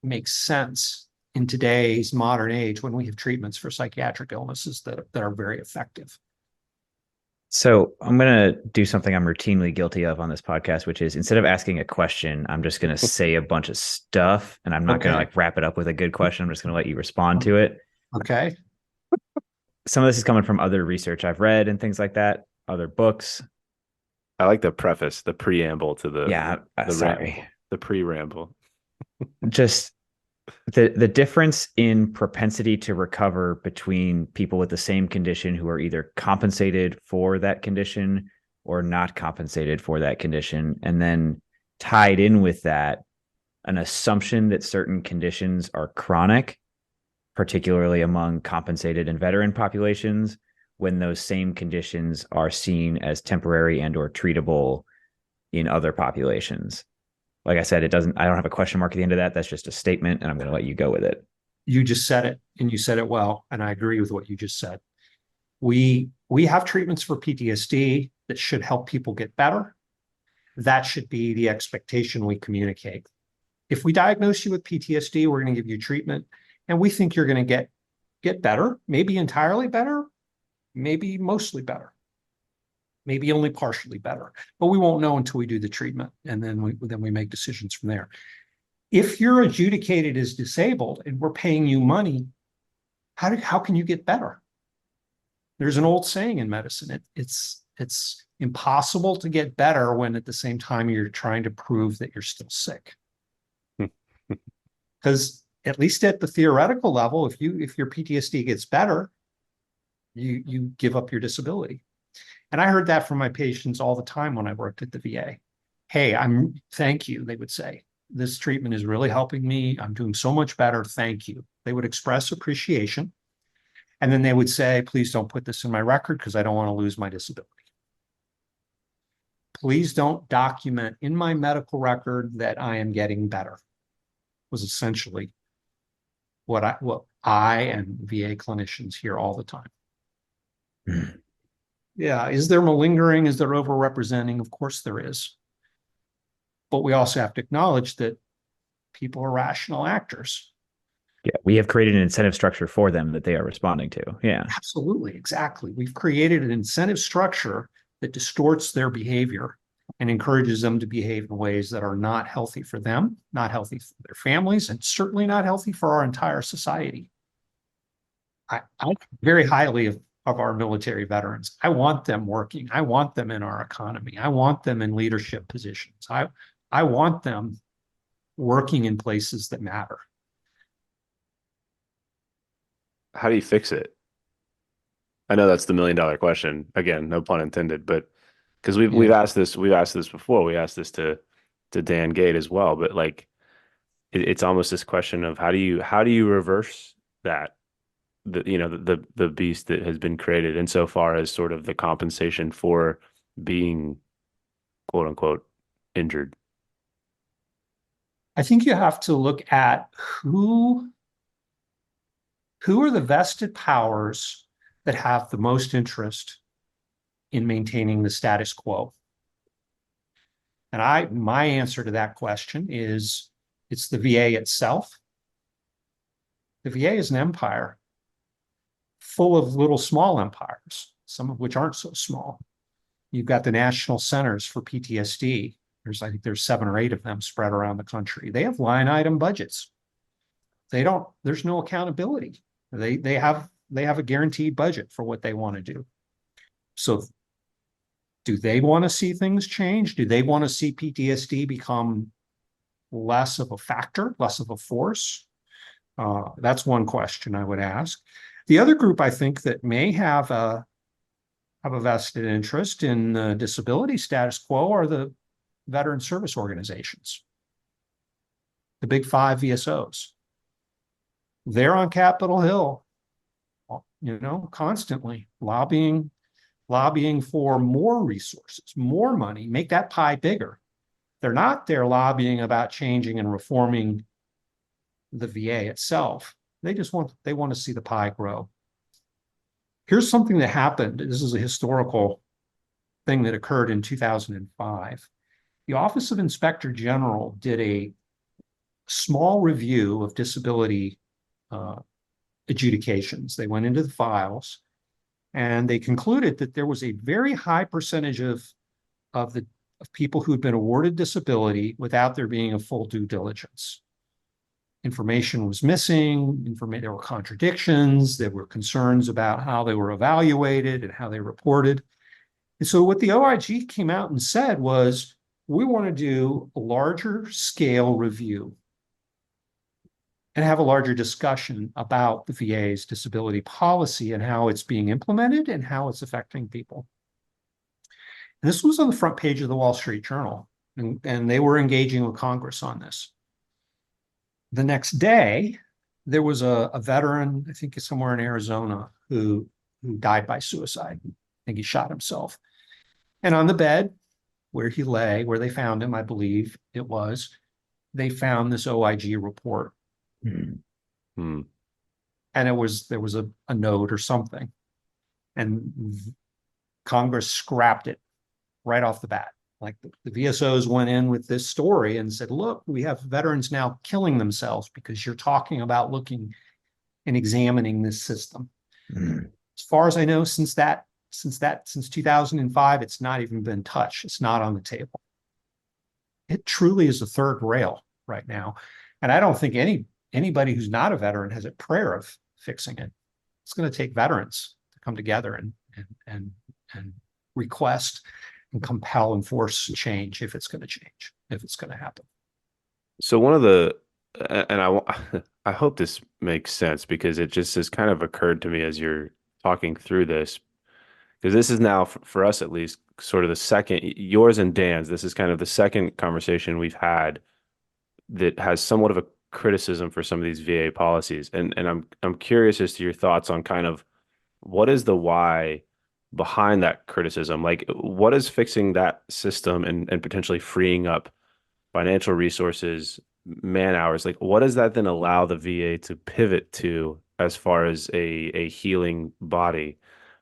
make sense in today's modern age when we have treatments for psychiatric illnesses that are very effective. So I'm going to do something I'm routinely guilty of on this podcast, which is instead of asking a question, I'm just going to say a bunch of stuff, and I'm not going to wrap it up with a good question. I'm just going to let you respond to it. Okay. Some of this is coming from other research I've read and things like that, other books. I like the preface, the preamble to the sorry. The pre-ramble. Just the difference in propensity to recover between people with the same condition who are either compensated for that condition or not compensated for that condition. And then tied in with that, an assumption that certain conditions are chronic, particularly among compensated and veteran populations, when those same conditions are seen as temporary and or treatable in other populations. Like I said, I don't have a question mark at the end of that. That's just a statement, and I'm going to let you go with it. You just said it, and you said it well, and I agree with what you just said. We have treatments for PTSD. that should help people get better, that should be the expectation we communicate. If we diagnose you with PTSD, we're going to give you treatment, and we think you're going to get better, maybe entirely better, maybe mostly better, maybe only partially better, but we won't know until we do the treatment, and then we make decisions from there. If you're adjudicated as disabled and we're paying you money, how can you get better? There's an old saying in medicine, it's impossible to get better when at the same time you're trying to prove that you're still sick. Because at least at the theoretical level, if your PTSD gets better, you give up your disability. And I heard that from my patients all the time when I worked at the VA. Hey, thank you, they would say. This treatment is really helping me. I'm doing so much better. Thank you. They would express appreciation. And then they would say, please don't put this in my record because I don't want to lose my disability. Please don't document in my medical record that I am getting better, was essentially what I and VA clinicians hear all the time. Yeah. Is there malingering? Is there overrepresenting? Of course there is. But we also have to acknowledge that people are rational actors. Yeah, we have created an incentive structure for them that they are responding to. Yeah. Absolutely, exactly. We've created an incentive structure that distorts their behavior and encourages them to behave in ways that are not healthy for them, not healthy for their families, and certainly not healthy for our entire society. I think very highly of our military veterans. I want them working. I want them in our economy. I want them in leadership positions. I want them working in places that matter. How do you fix it? I know that's the $1 million question. Again, no pun intended, but because we've asked this before. We asked this to Dan Gate as well. But like, it's almost this question of how do you reverse that? The beast that has been created insofar as sort of the compensation for being quote unquote injured. I think you have to look at who are the vested powers that have the most interest in maintaining the status quo. And my answer to that question is it's the VA itself. The VA is an empire full of little small empires, some of which aren't so small. You've got the national centers for PTSD. I think there's 7 or 8 of them spread around the country. They have line item budgets. There's no accountability. They have a guaranteed budget for what they want to do. So do they want to see things change? Do they want to see PTSD become less of a factor, less of a force? That's one question I would ask. The other group I think that may have a vested interest in the disability status quo are the veteran service organizations, the big 5 VSOs. They're on Capitol Hill, constantly lobbying for more resources, more money, make that pie bigger. They're not there lobbying about changing and reforming the VA itself. They want to see the pie grow. Here's something that happened. This is a historical thing that occurred in 2005. The Office of Inspector General did a small review of disability adjudications. They went into the files and they concluded that there was a very high percentage of people who had been awarded disability without there being a full due diligence. Information was missing, there were contradictions, there were concerns about how they were evaluated and how they reported. And so what the OIG came out and said was, we want to do a larger scale review and have a larger discussion about the VA's disability policy and how it's being implemented and how it's affecting people. And this was on the front page of the Wall Street Journal, and they were engaging with Congress on this. The next day, there was a veteran, I think somewhere in Arizona, who died by suicide. I think he shot himself. And on the bed where he lay, where they found him, I believe it was, they found this OIG report. And there was a note or something. And Congress scrapped it right off the bat. Like the VSOs went in with this story and said, look, we have veterans now killing themselves because you're talking about looking and examining this system. As far as I know, since 2005, it's not even been touched. It's not on the table. It truly is a third rail right now. And I don't think anybody who's not a veteran has a prayer of fixing it. It's going to take veterans to come together and request and compel and force change if it's going to change, if it's going to happen. So one of the, and I hope this makes sense because it just has kind of occurred to me as you're talking through this, because this is now for us at least sort of the second, yours and Dan's, this is kind of the second conversation we've had that has somewhat of a criticism for some of these VA policies. And I'm curious as to your thoughts on kind of what is the why behind that criticism? Like what is fixing that system and potentially freeing up financial resources, man hours? Like what does that then allow the VA to pivot to as far as a healing body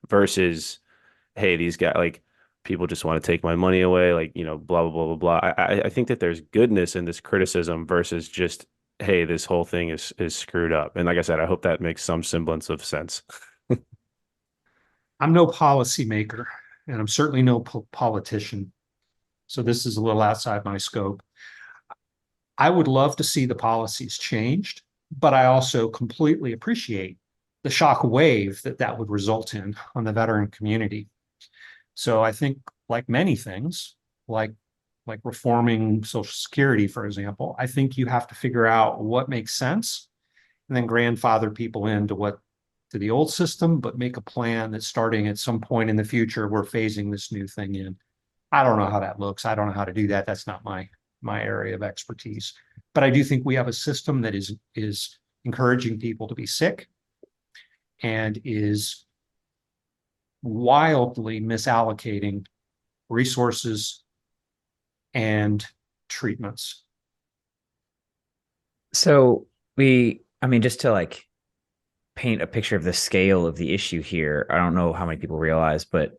versus, hey, these guys, like people just want to take my money away, like, you know, blah, blah, blah, blah, blah. I think that there's goodness in this criticism versus just, hey, this whole thing is screwed up. And like I said, I hope that makes some semblance of sense. I'm no policymaker, and I'm certainly no politician. So this is a little outside my scope. I would love to see the policies changed, but I also completely appreciate the shock wave that would result in on the veteran community. So I think, like many things, like reforming Social Security, for example, I think you have to figure out what makes sense and then grandfather people into the old system, but make a plan that starting at some point in the future, we're phasing this new thing in. I don't know how that looks. I don't know how to do that. That's not my area of expertise. But I do think we have a system that is encouraging people to be sick and is wildly misallocating resources and treatments. So just to like paint a picture of the scale of the issue here, I don't know how many people realize, but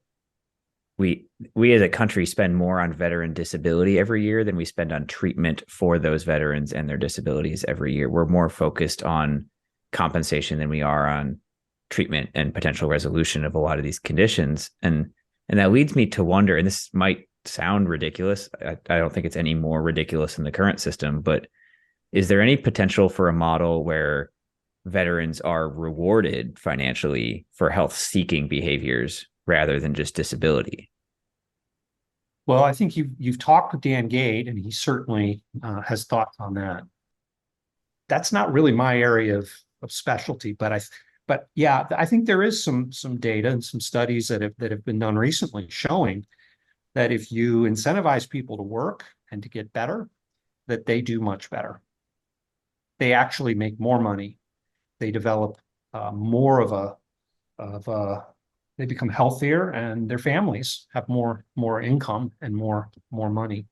we as a country spend more on veteran disability every year than we spend on treatment for those veterans and their disabilities every year. We're more focused on compensation than we are on treatment and potential resolution of a lot of these conditions. And that leads me to wonder, and this might sound ridiculous. I don't think it's any more ridiculous than the current system, but is there any potential for a model where veterans are rewarded financially for health-seeking behaviors rather than just disability? Well, I think you've talked with Dan Gade, and he certainly has thoughts on that. That's not really my area of specialty, but yeah, I think there is some data and some studies that have been done recently showing that if you incentivize people to work and to get better, that they do much better. They actually make more money. They develop more they become healthier, and their families have more income and more money.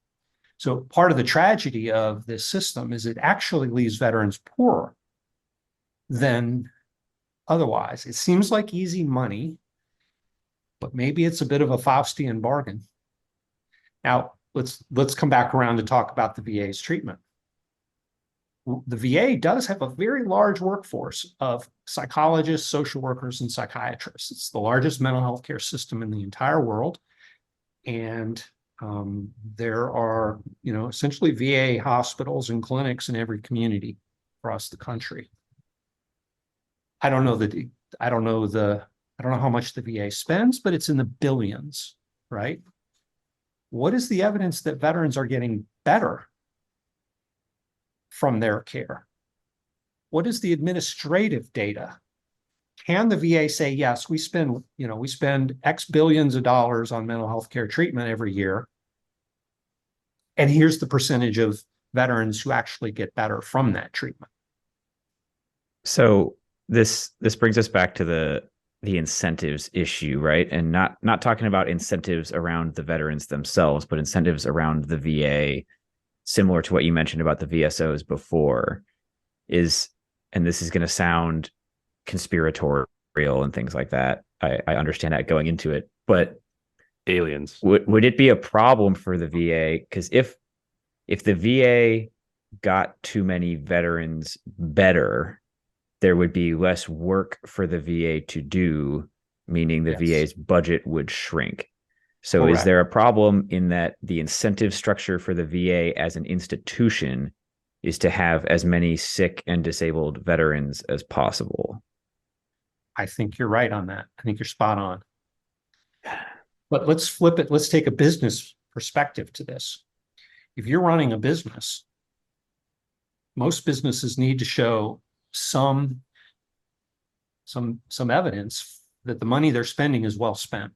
So part of the tragedy of this system is it actually leaves veterans poorer than otherwise. It seems like easy money, but maybe it's a bit of a Faustian bargain. Now, let's come back around to talk about the VA's treatment. The VA does have a very large workforce of psychologists, social workers, and psychiatrists. It's the largest mental health care system in the entire world. And there are, essentially VA hospitals and clinics in every community across the country. I don't know how much the VA spends, but it's in the billions, right? What is the evidence that veterans are getting better from their care? What is the administrative data? Can the VA say, yes, we spend X billions of dollars on mental health care treatment every year, and here's the percentage of veterans who actually get better from that treatment? So this brings us back to the incentives issue, right? And not talking about incentives around the veterans themselves, but incentives around the VA, similar to what you mentioned about the VSOs before, and this is going to sound conspiratorial and things like that. I understand that going into it, but aliens. Would it be a problem for the VA? Because if the VA got too many veterans better, there would be less work for the VA to do, meaning the Yes. VA's budget would shrink. So is Correct. there a problem in that the incentive structure for the VA as an institution is to have as many sick and disabled veterans as possible? I think you're right on that. I think you're spot on. But let's flip it. Let's take a business perspective to this. If you're running a business, most businesses need to show some evidence that the money they're spending is well spent.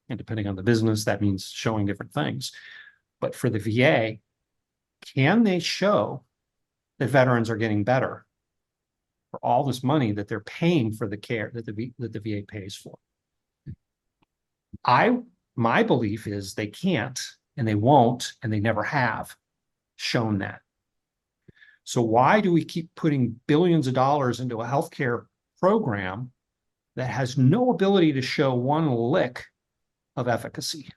And depending on the business, that means showing different things. But for the VA, can they show that veterans are getting better for all this money that they're paying for the care that the VA pays for? My belief is they can't, and they won't, and they never have shown that. So why do we keep putting billions of dollars into a healthcare program that has no ability to show one lick of efficacy?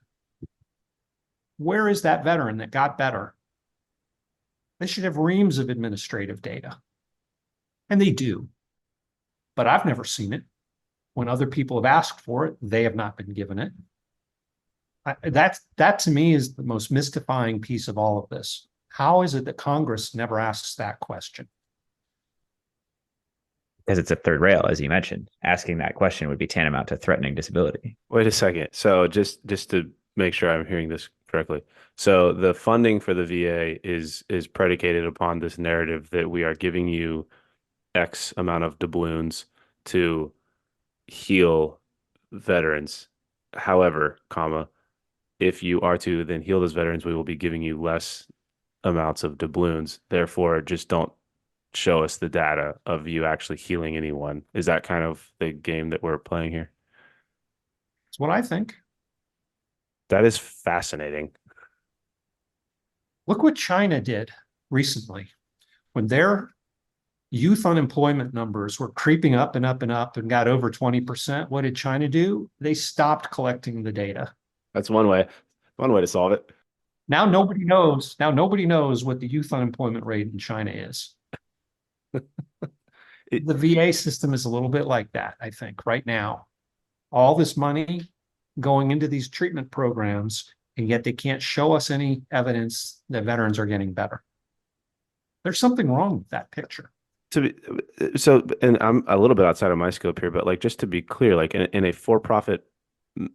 Where is that veteran that got better? They should have reams of administrative data. And they do. But I've never seen it. When other people have asked for it, they have not been given it. That to me is the most mystifying piece of all of this. How is it that Congress never asks that question? Because it's a third rail, as you mentioned. Asking that question would be tantamount to threatening disability. Wait a second. So just to make sure I'm hearing this correctly. So the funding for the VA is predicated upon this narrative that we are giving you X amount of doubloons to heal veterans. However, comma, if you are to then heal those veterans, we will be giving you less amounts of doubloons. Therefore, just don't show us the data of you actually healing anyone. Is that kind of the game that we're playing here? That's what I think. That is fascinating. Look what China did recently when their youth unemployment numbers were creeping up and up and up and got over 20%. What did China do? They stopped collecting the data. That's one way to solve it. Now nobody knows. Now nobody knows what the youth unemployment rate in China is. The VA system is a little bit like that, I think, right now. All this money going into these treatment programs, and yet they can't show us any evidence that veterans are getting better. There's something wrong with that picture. And I'm a little bit outside of my scope here, but like just to be clear, like in a for-profit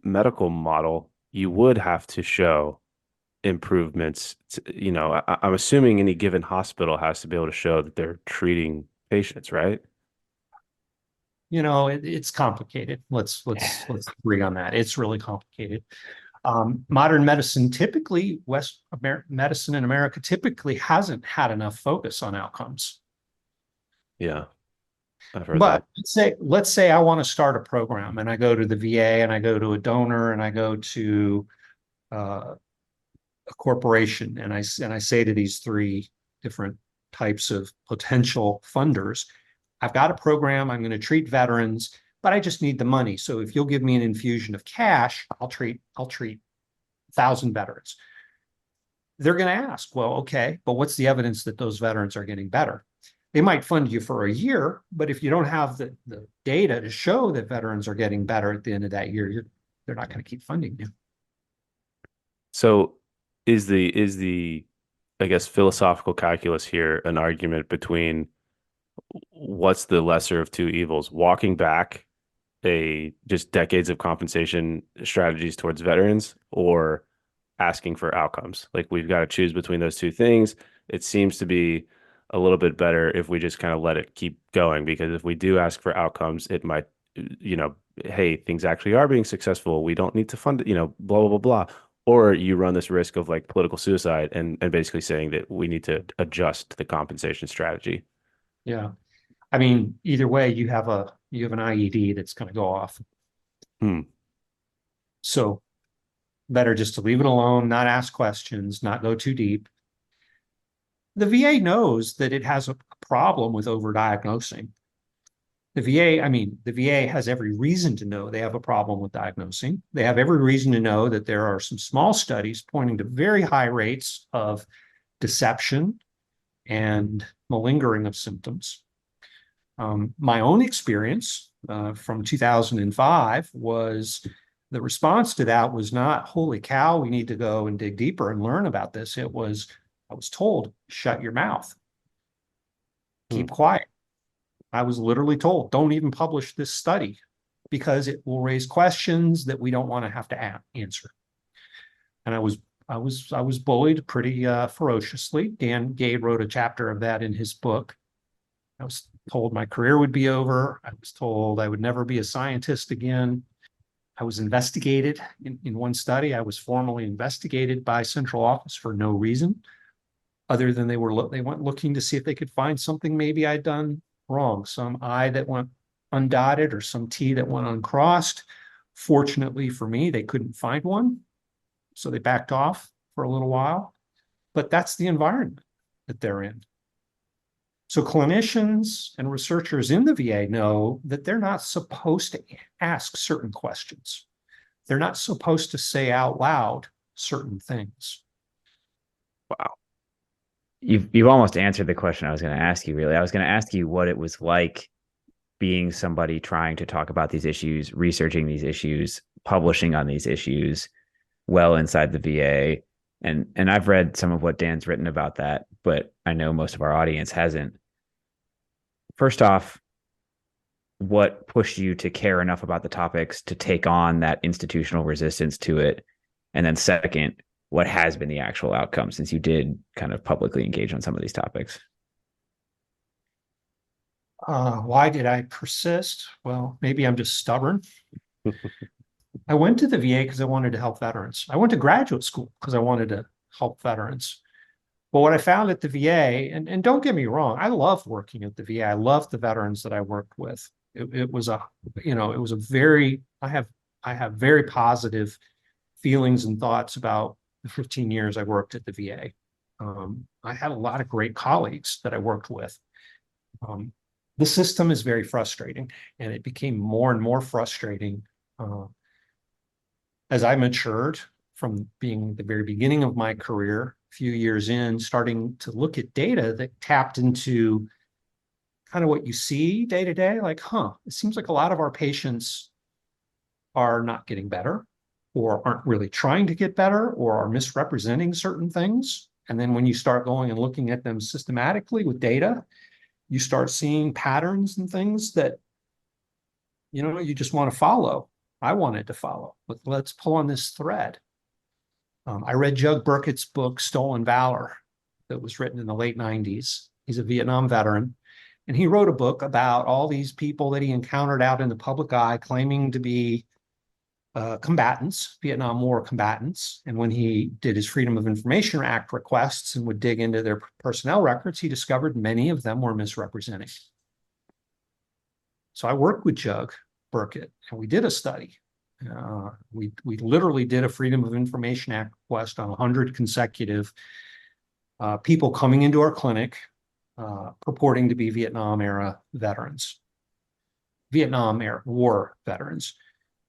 medical model, you would have to show improvements. I'm assuming any given hospital has to be able to show that they're treating patients, right? It's complicated. Let's agree on that. It's really complicated. Modern medicine, typically medicine in America typically hasn't had enough focus on outcomes. Yeah, I've heard But that. let's say I want to start a program, and I go to the VA, and I go to a donor, and I go to a corporation, and I say to these three different types of potential funders, I've got a program, I'm going to treat veterans, but I just need the money. So if you'll give me an infusion of cash, I'll treat 1,000 veterans. They're going to ask, well, okay, but what's the evidence that those veterans are getting better? They might fund you for a year, but if you don't have the data to show that veterans are getting better at the end of that year, they're not going to keep funding you. So is the I guess philosophical calculus here an argument between what's the lesser of two evils, walking back just decades of compensation strategies towards veterans, or asking for outcomes? Like, we've got to choose between those two things. It seems to be a little bit better if we just kind of let it keep going, because if we do ask for outcomes, it might, hey, things actually are being successful. We don't need to fund it, blah, blah, blah, blah. Or you run this risk of like political suicide and basically saying that we need to adjust the compensation strategy. Yeah. I mean, either way, you have an IED that's going to go off. So better just to leave it alone, not ask questions, not go too deep. The VA knows that it has a problem with overdiagnosing. The VA has every reason to know they have a problem with diagnosing. They have every reason to know that there are some small studies pointing to very high rates of deception and malingering of symptoms. My own experience from 2005 was the response to that was not, holy cow, we need to go and dig deeper and learn about this. It was, I was told, shut your mouth, keep quiet. I was literally told, don't even publish this study because it will raise questions that we don't want to have to answer. And I was bullied pretty ferociously. Dan Gay wrote a chapter of that in his book. I was told my career would be over. I was told I would never be a scientist again. I was investigated in one study. I was formally investigated by central office for no reason other than they went looking to see if they could find something maybe I'd done wrong, some I that went undotted or some T that went uncrossed. Fortunately for me, they couldn't find one. So they backed off for a little while, but that's the environment that they're in. So clinicians and researchers in the VA know that they're not supposed to ask certain questions. They're not supposed to say out loud certain things. Wow. You've almost answered the question I was going to ask you, really. I was going to ask you what it was like being somebody trying to talk about these issues, researching these issues, publishing on these issues well inside the VA. And I've read some of what Dan's written about that, but I know most of our audience hasn't. First off, what pushed you to care enough about the topics to take on that institutional resistance to it? And then second, what has been the actual outcome since you did kind of publicly engage on some of these topics? Why did I persist? Well, maybe I'm just stubborn. I went to the VA because I wanted to help veterans. I went to graduate school because I wanted to help veterans. But what I found at the VA, and don't get me wrong, I loved working at the VA. I loved the veterans that I worked with. It was a very, I have very positive feelings and thoughts about the 15 years I worked at the VA. I had a lot of great colleagues that I worked with. The system is very frustrating, and it became more and more frustrating as I matured from being the very beginning of my career, a few years in, starting to look at data that tapped into kind of what you see day to day, like, it seems like a lot of our patients are not getting better or aren't really trying to get better or are misrepresenting certain things. And then when you start going and looking at them systematically with data, you start seeing patterns and things that, you just want to follow. I wanted to follow, but let's pull on this thread. I read Jug Burkett's book, Stolen Valor, that was written in the late 90s. He's a Vietnam veteran. And he wrote a book about all these people that he encountered out in the public eye claiming to be combatants, Vietnam War combatants. And when he did his Freedom of Information Act requests and would dig into their personnel records, he discovered many of them were misrepresenting. So I worked with Jug Burkett, and we did a study. We literally did a Freedom of Information Act request on 100 consecutive people coming into our clinic purporting to be Vietnam era veterans, Vietnam era war veterans.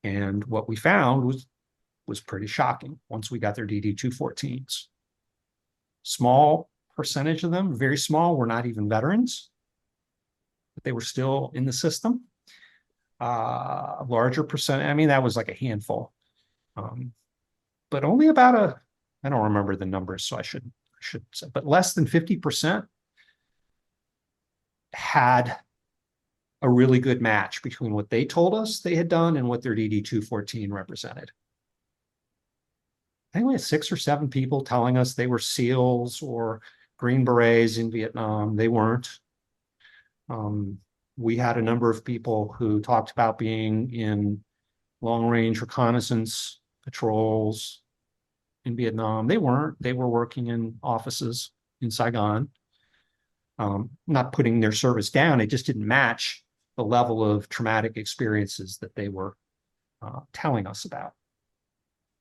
And what we found was pretty shocking once we got their DD-214s. Small percentage of them, very small, were not even veterans, but they were still in the system. A larger percent, that was like a handful. But only about I don't remember the numbers, so I should say, but less than 50% had a really good match between what they told us they had done and what their DD-214 represented. I think we had 6 or 7 people telling us they were SEALs or Green Berets in Vietnam. They weren't. We had a number of people who talked about being in long-range reconnaissance patrols in Vietnam. They weren't. They were working in offices in Saigon. Not putting their service down, it just didn't match the level of traumatic experiences that they were telling us about.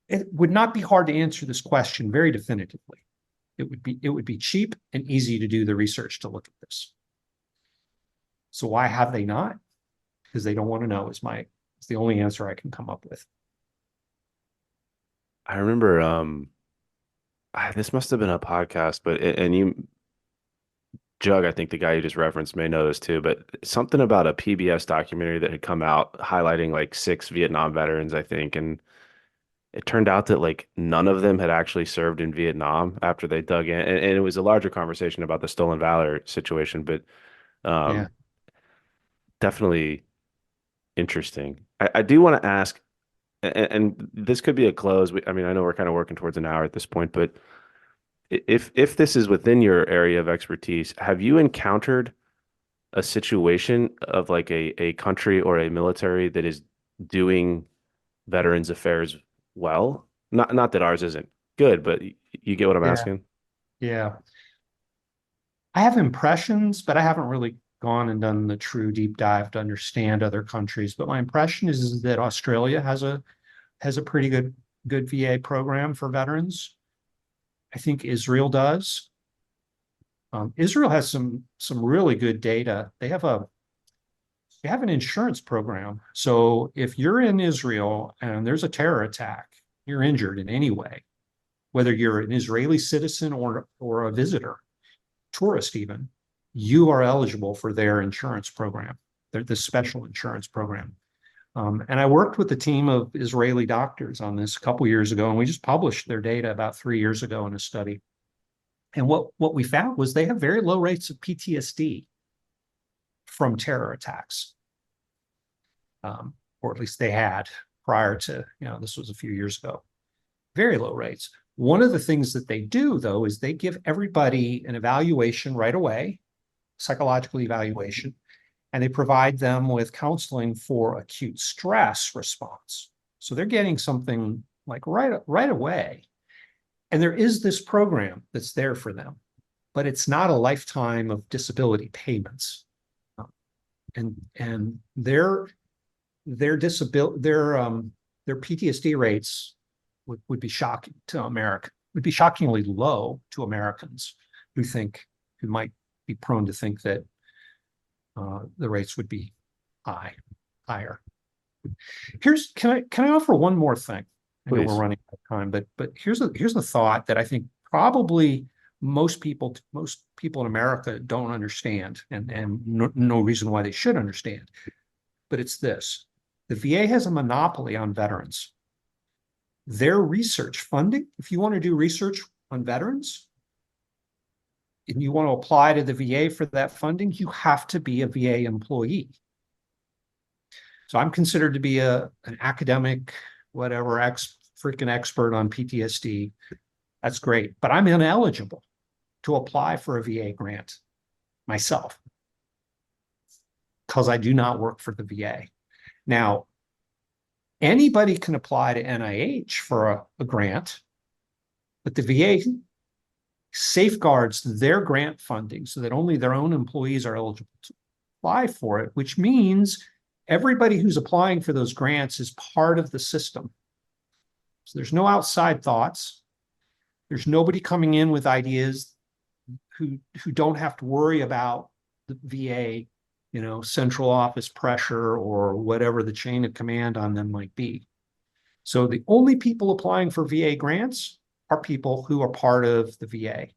It would not be hard to answer this question very definitively. It would be cheap and easy to do the research to look at this. So why have they not? because they don't want to know is the only answer I can come up with. I remember this must have been a podcast, but and you, Jug, I think the guy you just referenced may know this too, but something about a PBS documentary that had come out highlighting like 6 Vietnam veterans, I think, and it turned out that like none of them had actually served in Vietnam after they dug in, and it was a larger conversation about the stolen valor situation, but Yeah. um, definitely interesting. I do want to ask, and this could be a close. I mean, I know we're kind of working towards an hour at this point, but if this is within your area of expertise, have you encountered a situation of like a country or a military that is doing veterans affairs well? Not that ours isn't good, but you get what I'm Yeah. asking? Yeah. I have impressions, but I haven't really gone and done the true deep dive to understand other countries. But my impression is that Australia has a pretty good VA program for veterans. I think Israel does. Israel has some really good data. They have an insurance program. So if you're in Israel and there's a terror attack, you're injured in any way, whether you're an Israeli citizen or a visitor, tourist even, you are eligible for their insurance program, the special insurance program. And I worked with a team of Israeli doctors on this a couple years ago, and we just published their data about 3 years ago in a study. And what we found was they have very low rates of PTSD from terror attacks, or at least they had prior to, this was a few years ago. Very low rates. One of the things that they do, though, is they give everybody an evaluation right away, psychological evaluation, and they provide them with counseling for acute stress response. So they're getting something like right away. And there is this program that's there for them, but it's not a lifetime of disability payments. And their PTSD rates would be shocking to America, would be shockingly low to Americans who might be prone to think that the rates would be higher. Can I offer one more thing? I know Please. we're running out of time, but here's a thought that I think probably most people in America don't understand, and no reason why they should understand. But it's this: the VA has a monopoly on veterans. Their research funding, if you want to do research on veterans, and you want to apply to the VA for that funding, you have to be a VA employee. So I'm considered to be an academic, whatever, freaking expert on PTSD. That's great, but I'm ineligible to apply for a VA grant myself because I do not work for the VA. Now, anybody can apply to NIH for a grant, but the VA safeguards their grant funding so that only their own employees are eligible to apply for it, which means everybody who's applying for those grants is part of the system. So there's no outside thoughts. There's nobody coming in with ideas who don't have to worry about the VA, central office pressure or whatever the chain of command on them might be. So the only people applying for VA grants are people who are part of the VA.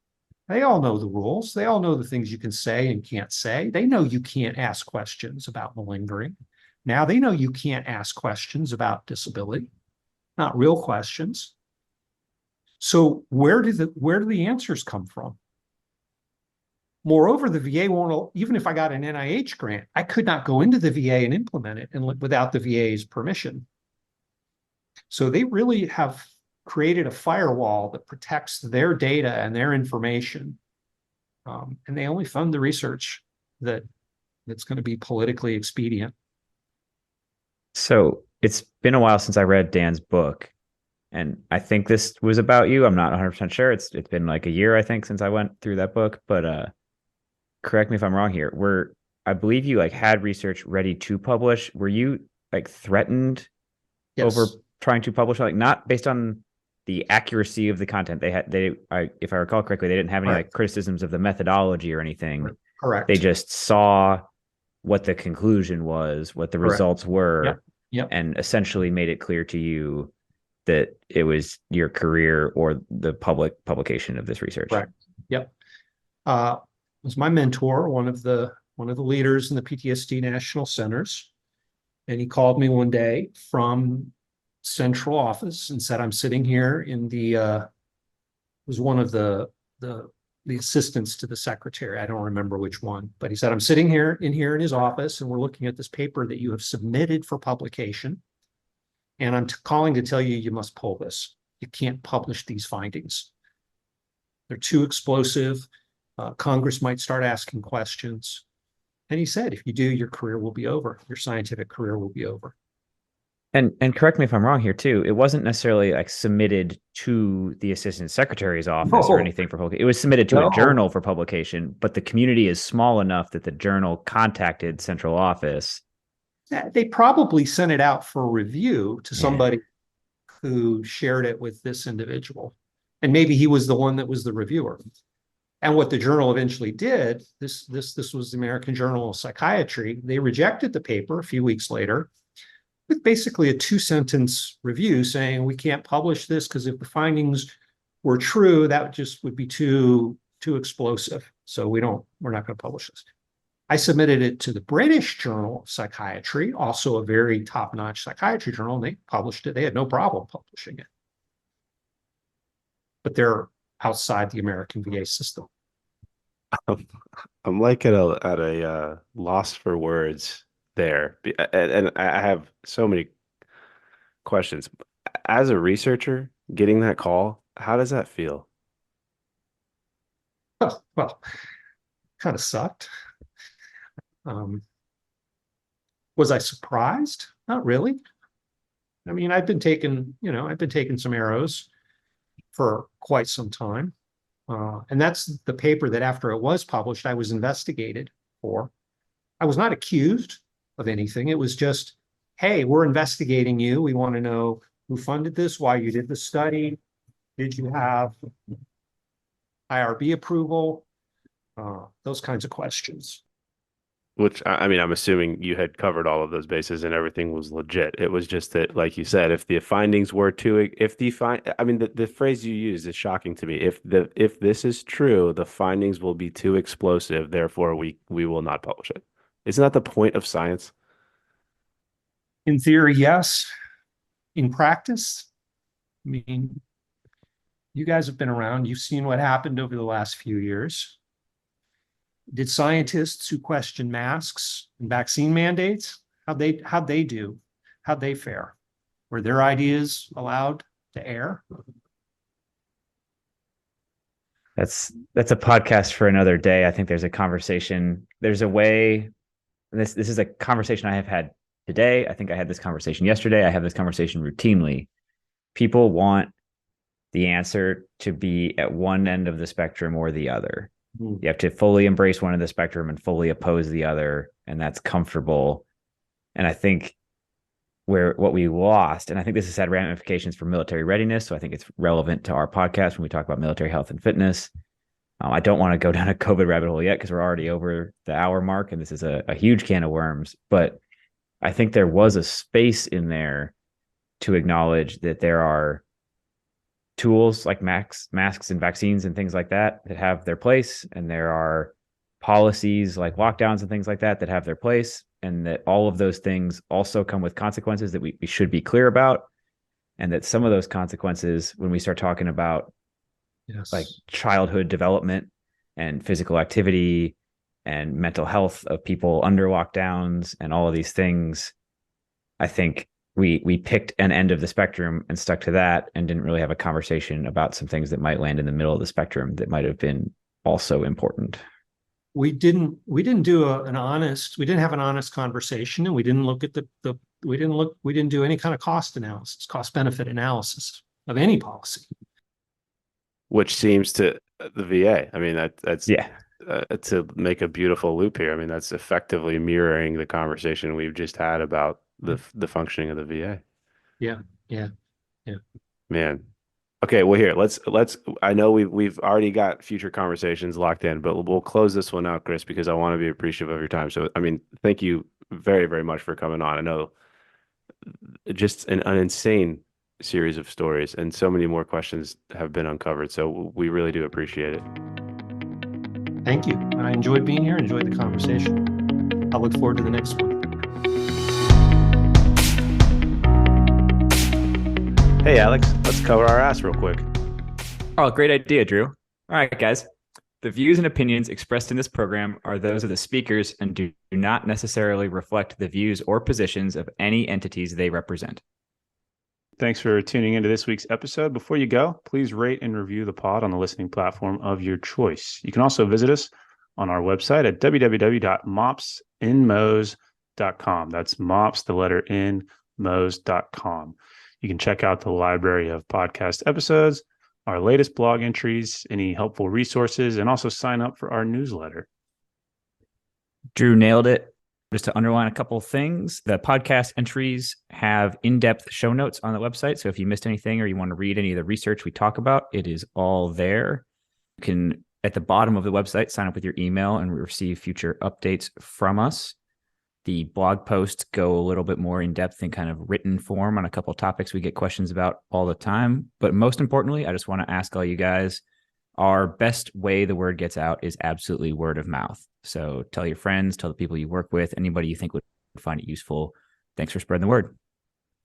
They all know the rules. They all know the things you can say and can't say. They know you can't ask questions about malingering. Now they know you can't ask questions about disability, not real questions. So where do the answers come from? Moreover, the VA won't, even if I got an NIH grant, I could not go into the VA and implement it without the VA's permission. So they really have created a firewall that protects their data and their information. And they only fund the research that's going to be politically expedient. So it's been a while since I read Dan's book, and I think this was about you. I'm not 100% sure. It's been like a year, I think, since I went through that book, but correct me if I'm wrong here. I believe you like had research ready to publish. Were you like threatened over trying to publish, like not based on the accuracy of the content? If I recall correctly, they didn't have any like criticisms of the methodology or anything. Correct. They just saw what the conclusion was, what the Correct. results were, Yep. Yep. and essentially made it clear to you that it was your career or the public publication of this research. Correct. Yep. Was my mentor, one of the leaders in the PTSD National Centers. And he called me one day from central office and said, I'm sitting here in the was one of the assistants to the secretary. I don't remember which one, but he said, I'm sitting here in his office and we're looking at this paper that you have submitted for publication. And I'm calling to tell you, you must pull this. You can't publish these findings. They're too explosive. Congress might start asking questions. And he said, if you do, your career will be over. Your scientific career will be over. And correct me if I'm wrong here too. It wasn't necessarily like submitted to the assistant secretary's office or anything for publication. It was submitted to a journal for publication, but the community is small enough that the journal contacted central office. They probably sent it out for review to somebody who shared it with this individual. And maybe he was the one that was the reviewer. And what the journal eventually did, this was the American Journal of Psychiatry. They rejected the paper a few weeks later with basically a 2-sentence review saying we can't publish this because if the findings were true, that just would be too explosive. So we're not going to publish this. I submitted it to the British Journal of Psychiatry, also a very top-notch psychiatry journal, and they published it. They had no problem publishing it. But they're outside the American VA system. I'm like at a loss for words there, and I have so many questions. As a researcher, getting that call, how does that feel? Well, kind of sucked. Was I surprised? Not really. I mean, I've been taking some arrows for quite some time. And that's the paper that after it was published, I was investigated for. I was not accused of anything. It was just, hey, we're investigating you. We want to know who funded this, why you did the study. Did you have IRB approval? Those kinds of questions. Which, I mean, I'm assuming you had covered all of those bases and everything was legit. It was just that, like you said, if the findings were I mean, the phrase you used is shocking to me. If this is true, the findings will be too explosive, therefore we will not publish it. Isn't that the point of science? In theory, yes. In practice, I mean, you guys have been around. You've seen what happened over the last few years. Did scientists who question masks and vaccine mandates, how'd they do? How'd they fare? Were their ideas allowed to air? That's a podcast for another day. I think there's a conversation. There's a way. This is a conversation I have had today. I think I had this conversation yesterday. I have this conversation routinely. People want the answer to be at one end of the spectrum or the other. You have to fully embrace one of the spectrum and fully oppose the other, and that's comfortable. And I think what we lost, and I think this has had ramifications for military readiness, so I think it's relevant to our podcast when we talk about military health and fitness. I don't want to go down a COVID rabbit hole yet because we're already over the hour mark, and this is a huge can of worms. But I think there was a space in there to acknowledge that there are tools like masks and vaccines and things like that have their place, and there are policies like lockdowns and things like that have their place, and that all of those things also come with consequences that we should be clear about, and that some of those consequences, when we start talking about like childhood development and physical activity and mental health of people under lockdowns and all of these things, I think we picked an end of the spectrum and stuck to that and didn't really have a conversation about some things that might land in the middle of the spectrum that might have been also important. We didn't have an honest conversation, and we didn't look at we didn't do any kind of cost benefit analysis of any policy. Which seems to the VA. I mean, that's to make a beautiful loop here. I mean, that's effectively mirroring the conversation we've just had about the functioning of the VA. Yeah. Man. Okay, well here, let's I know we've already got future conversations locked in, but we'll close this one out, Chris, because I want to be appreciative of your time. So I mean, thank you very, very much for coming on. I know just an insane series of stories and so many more questions have been uncovered. So we really do appreciate it. Thank you. I enjoyed being here, enjoyed the conversation. I look forward to the next one. Hey, Alex, let's cover our ass real quick. Oh, great idea, Drew. All right, guys. The views and opinions expressed in this program are those of the speakers and do not necessarily reflect the views or positions of any entities they represent. Thanks for tuning into this week's episode. Before you go, please rate and review the pod on the listening platform of your choice. You can also visit us on our website at www.mopsinmos.com. That's mops, the letter N, mos.com. You can check out the library of podcast episodes, our latest blog entries, any helpful resources, and also sign up for our newsletter. Drew nailed it. Just to underline a couple of things, the podcast entries have in-depth show notes on the website. So if you missed anything or you want to read any of the research we talk about, it is all there. You can, at the bottom of the website, sign up with your email and receive future updates from us. The blog posts go a little bit more in depth in kind of written form on a couple of topics we get questions about all the time. But most importantly, I just want to ask all you guys, our best way the word gets out is absolutely word of mouth. So tell your friends, tell the people you work with, anybody you think would find it useful. Thanks for spreading the word.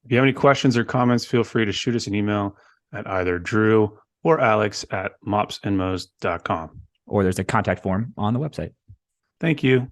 If you have any questions or comments, feel free to shoot us an email at either Drew or Alex at mopsinmos.com. Or there's a contact form on the website. Thank you.